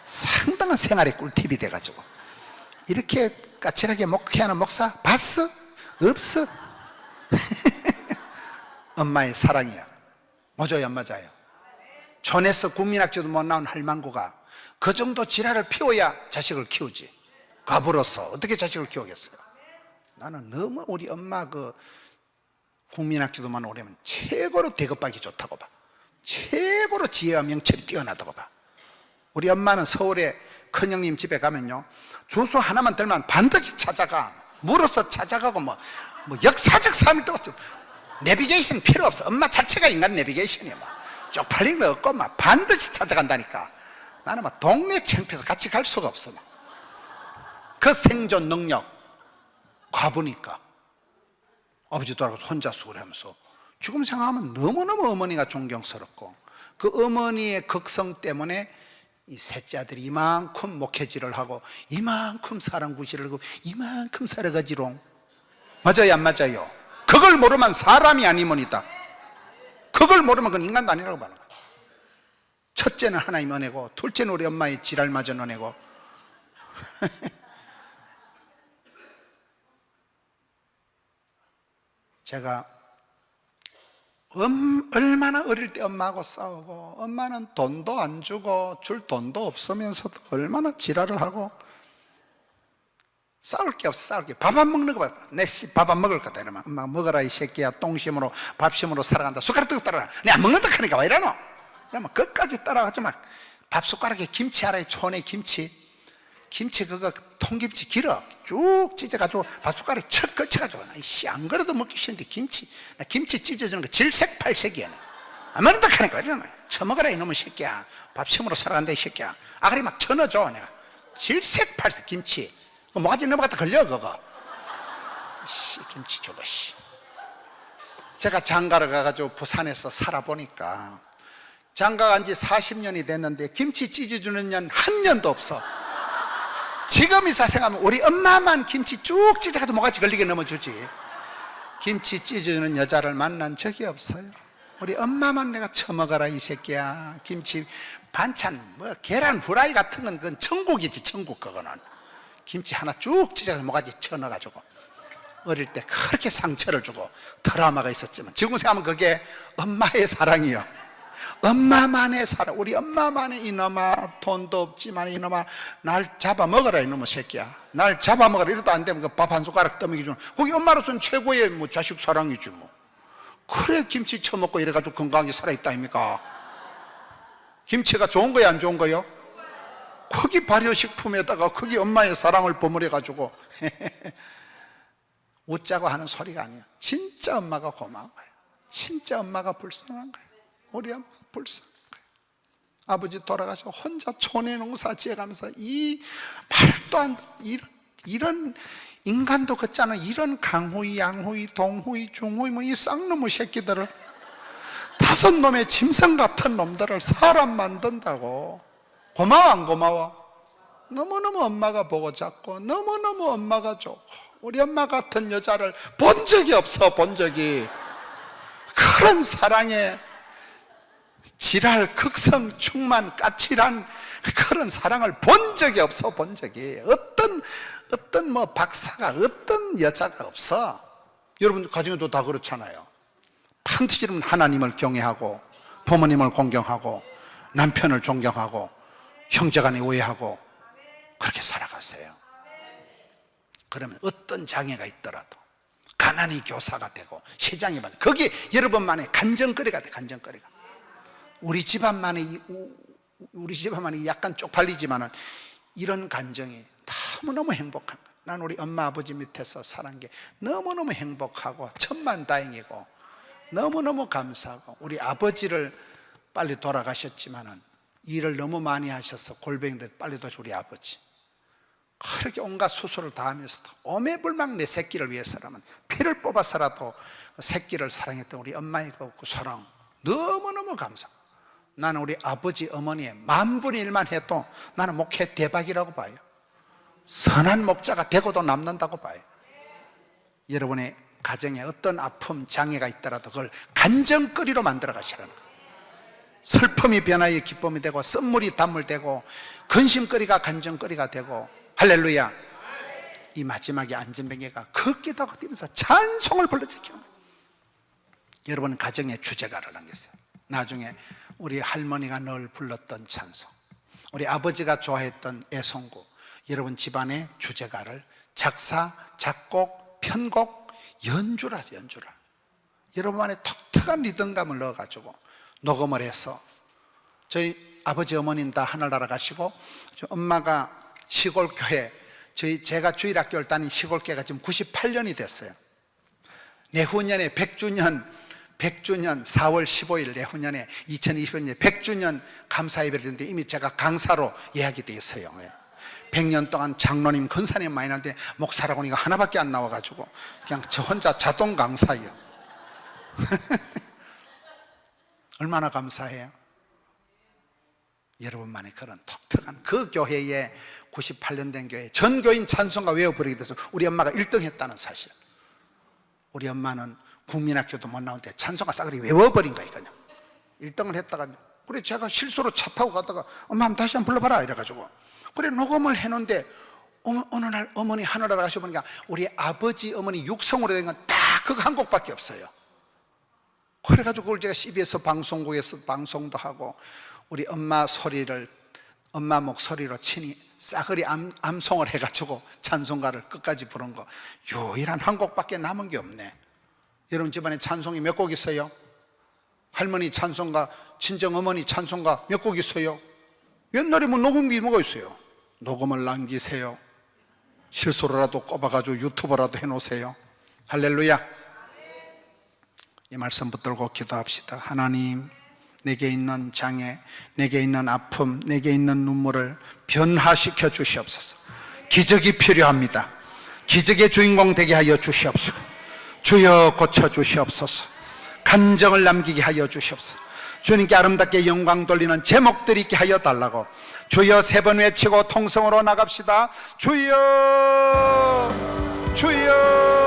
상당한 생활의 꿀팁이 돼가지고, 이렇게 까칠하게 목회하는 목사 봤어? 없어? 엄마의 사랑이야. 맞아요, 안 맞아요? 촌에서 국민학교도 못 나온 할망구가 그 정도 지랄을 피워야 자식을 키우지. 과부로서 어떻게 자식을 키우겠어요? 나는 너무 우리 엄마 그 국민학교도만 오려면 최고로 대급받기 좋다고 봐. 최고로 지혜와 명철이 뛰어나다고 봐. 우리 엄마는 서울에 큰형님 집에 가면요, 주소 하나만 들면 반드시 찾아가. 물어서 찾아가고 뭐 역사적 삶을 뜨고, 내비게이션 필요 없어. 엄마 자체가 인간 내비게이션이야. 쪽팔린 거 없고 막 반드시 찾아간다니까. 나는 막 동네 창피해서 같이 갈 수가 없어. 그 생존 능력, 과부니까 아버지 돌아가서 혼자 수고하면서, 지금 생각하면 너무너무 어머니가 존경스럽고, 그 어머니의 극성 때문에 이 셋째 아들이 이만큼 목회질을 하고 이만큼 사랑 구실을 하고 이만큼 살아가지롱. 맞아요, 안 맞아요? 그걸 모르면 사람이 아니면이다. 그걸 모르면 그건 인간도 아니라고 하는 거예요. 첫째는 하나님 은혜고, 둘째는 우리 엄마의 지랄맞은 은혜고. 제가 얼마나 어릴 때 엄마하고 싸우고, 엄마는 돈도 안 주고 줄 돈도 없으면서도 얼마나 지랄을 하고, 싸울 게 없어. 싸울 게, 밥 안 먹는 거 봐. 내 밥 안 먹을 거다 이러면 엄마 먹어라 이 새끼야, 똥심으로 밥심으로 살아간다, 숟가락 뜨고 따라라. 내 안 먹는다 하니까 왜 이러노? 그러면 끝까지 따라가지. 막 밥 숟가락에 김치 알아요? 촌에 김치. 김치 그거 통김치 길어 쭉 찢어가지고 바숟가락에 척 걸쳐가지고 이씨 안 그래도 먹기 싫은데 나 김치 찢어주는 거 질색팔색이야. 안 먹는다 하니까 이러나 처먹어라 이놈의 새끼야. 밥심으로 살아간다 이 새끼야. 아가리 막 쳐넣어줘. 내가 질색팔색 김치 뭐가지 넘어갔다 걸려 그거. 씨 김치 줘봐 씨. 제가 장가를 가가지고 부산에서 살아보니까 장가 간 지 40년이 됐는데 김치 찢어주는 년 한 년도 없어. 지금 이 생각하면 우리 엄마만 김치 쭉 찢어가도 뭐가지 걸리게 넘어주지. 김치 찢어주는 여자를 만난 적이 없어요. 우리 엄마만 내가 처먹어라 이 새끼야. 김치 반찬 뭐 계란 후라이 같은 건 그건 천국이지 천국. 그거는 김치 하나 쭉 찢어서 뭐가지 쳐넣어가지고 어릴 때 그렇게 상처를 주고 트라우마가 있었지만 지금 생각하면 그게 엄마의 사랑이요. 엄마만의 사랑. 우리 엄마만의 이놈아 돈도 없지만 이놈아 날 잡아먹어라 이놈의 새끼야. 날 잡아먹어라. 이래도 안 되면 그 밥 한 숟가락 떠먹이 주는 거기 엄마로서는 최고의 뭐 자식 사랑이지 뭐. 그래 김치 처먹고 이래가지고 건강하게 살아있다 아닙니까? 김치가 좋은 거야 안 좋은 거요? 거기 발효식품에다가 거기 엄마의 사랑을 버무려가지고 웃자고 하는 소리가 아니야. 진짜 엄마가 고마운 거야. 진짜 엄마가 불쌍한 거야. 우리 엄마 불쌍한 거야. 아버지 돌아가서 혼자 촌에 농사 지어가면서 이 말도 안 되는 이런 인간도 같지 않은 이런 강후이, 양후이, 동후이, 중후이 뭐 이 쌍놈의 새끼들을 5놈의 짐승 같은 놈들을 사람 만든다고. 고마워 안 고마워? 너무너무 엄마가 보고 잡고 너무너무 엄마가 좋고 우리 엄마 같은 여자를 본 적이 없어. 본 적이. 그런 사랑에 지랄 극성 충만 까칠한 그런 사랑을 본 적이 없어. 본 적이. 어떤 뭐 박사가 어떤 여자가 없어. 여러분 가정에도 다 그렇잖아요. 판티지름 하나님을 경외하고 부모님을 공경하고 남편을 존경하고 형제간에 우애하고 그렇게 살아가세요. 그러면 어떤 장애가 있더라도 가난이 교사가 되고 시장이 받는 거기에 여러분만의 간정거리가 돼. 간정거리가. 우리 집안만이 약간 쪽팔리지만은 이런 간정이 너무너무 행복한 거야. 난 우리 엄마 아버지 밑에서 살은 게 너무너무 행복하고 천만다행이고 너무너무 감사하고 우리 아버지를 빨리 돌아가셨지만은 일을 너무 많이 하셔서 골병들 빨리 돌아가신 우리 아버지 그렇게 온갖 수술을 다 하면서도 오매불망 내 새끼를 위해서라면 피를 뽑아서라도 새끼를 사랑했던 우리 엄마의 그 사랑 너무너무 감사. 나는 우리 아버지 어머니의 10,000분의 1만 해도 나는 목회 대박이라고 봐요. 선한 목자가 되고도 남는다고 봐요. 여러분의 가정에 어떤 아픔 장애가 있더라도 그걸 간정거리로 만들어 가시라는 거예요. 슬픔이 변화의 기쁨이 되고 선물이 단물되고 근심거리가 간정거리가 되고 할렐루야. 이 마지막에 안전병개가 걷기도 걷면서 찬송을 불러제키는 거예요. 여러분 가정에 주제가를 남겼어요. 나중에 우리 할머니가 늘 불렀던 찬송, 우리 아버지가 좋아했던 애송구, 여러분 집안의 주제가를 작사, 작곡, 편곡, 연주라. 여러분만의 독특한 리듬감을 넣어가지고 녹음을 해서 저희 아버지 어머니는 다 하늘나라 가시고 엄마가 시골 교회 제가 주일학교를 다닌 시골 교회가 지금 98년이 됐어요. 내후년에 100주년 4월 15일 내후년에 2020년 100주년 감사 예배를 드는데 이미 제가 강사로 예약이 되어 있어요. 100년 동안 장로님 권사님 많이 나는데 목사라고 하니까 하나밖에 안 나와가지고 그냥 저 혼자 자동 강사예요. 얼마나 감사해요. 여러분만의 그런 독특한 그 교회에 98년 된 교회 전 교인 찬송가 외워 부르게 돼서 우리 엄마가 1등 했다는 사실. 우리 엄마는 국민학교도 못 나오는데 찬송가 싸그리 외워버린 거예요. 그냥 1등을 했다가 그래 제가 실수로 차 타고 가다가 엄마 한번 다시 한번 불러봐라 이래가지고 그래 녹음을 해놓은데 어느 날 어머니 하늘나라 가셔보니까 우리 아버지 어머니 육성으로 된 건 딱 그거 한 곡밖에 없어요. 그래가지고 그걸 제가 CBS 방송국에서 방송도 하고 우리 엄마 목소리로 친히 싸그리 암송을 해가지고 찬송가를 끝까지 부른 거 유일한 한 곡밖에 남은 게 없네. 여러분 집안에 찬송이 몇 곡 있어요? 할머니 찬송가, 친정어머니 찬송가 몇 곡 있어요? 옛날에 뭐 녹음기 뭐가 있어요? 녹음을 남기세요. 실수로라도 꼽아가지고 유튜브라도 해놓으세요. 할렐루야. 이 말씀 붙들고 기도합시다. 하나님, 내게 있는 장애, 내게 있는 아픔, 내게 있는 눈물을 변화시켜 주시옵소서. 기적이 필요합니다. 기적의 주인공 되게 하여 주시옵소서. 주여 고쳐 주시옵소서. 간정을 남기게 하여 주시옵소서. 주님께 아름답게 영광 돌리는 제목들이 있게 하여 달라고. 주여 3번 외치고 통성으로 나갑시다. 주여, 주여.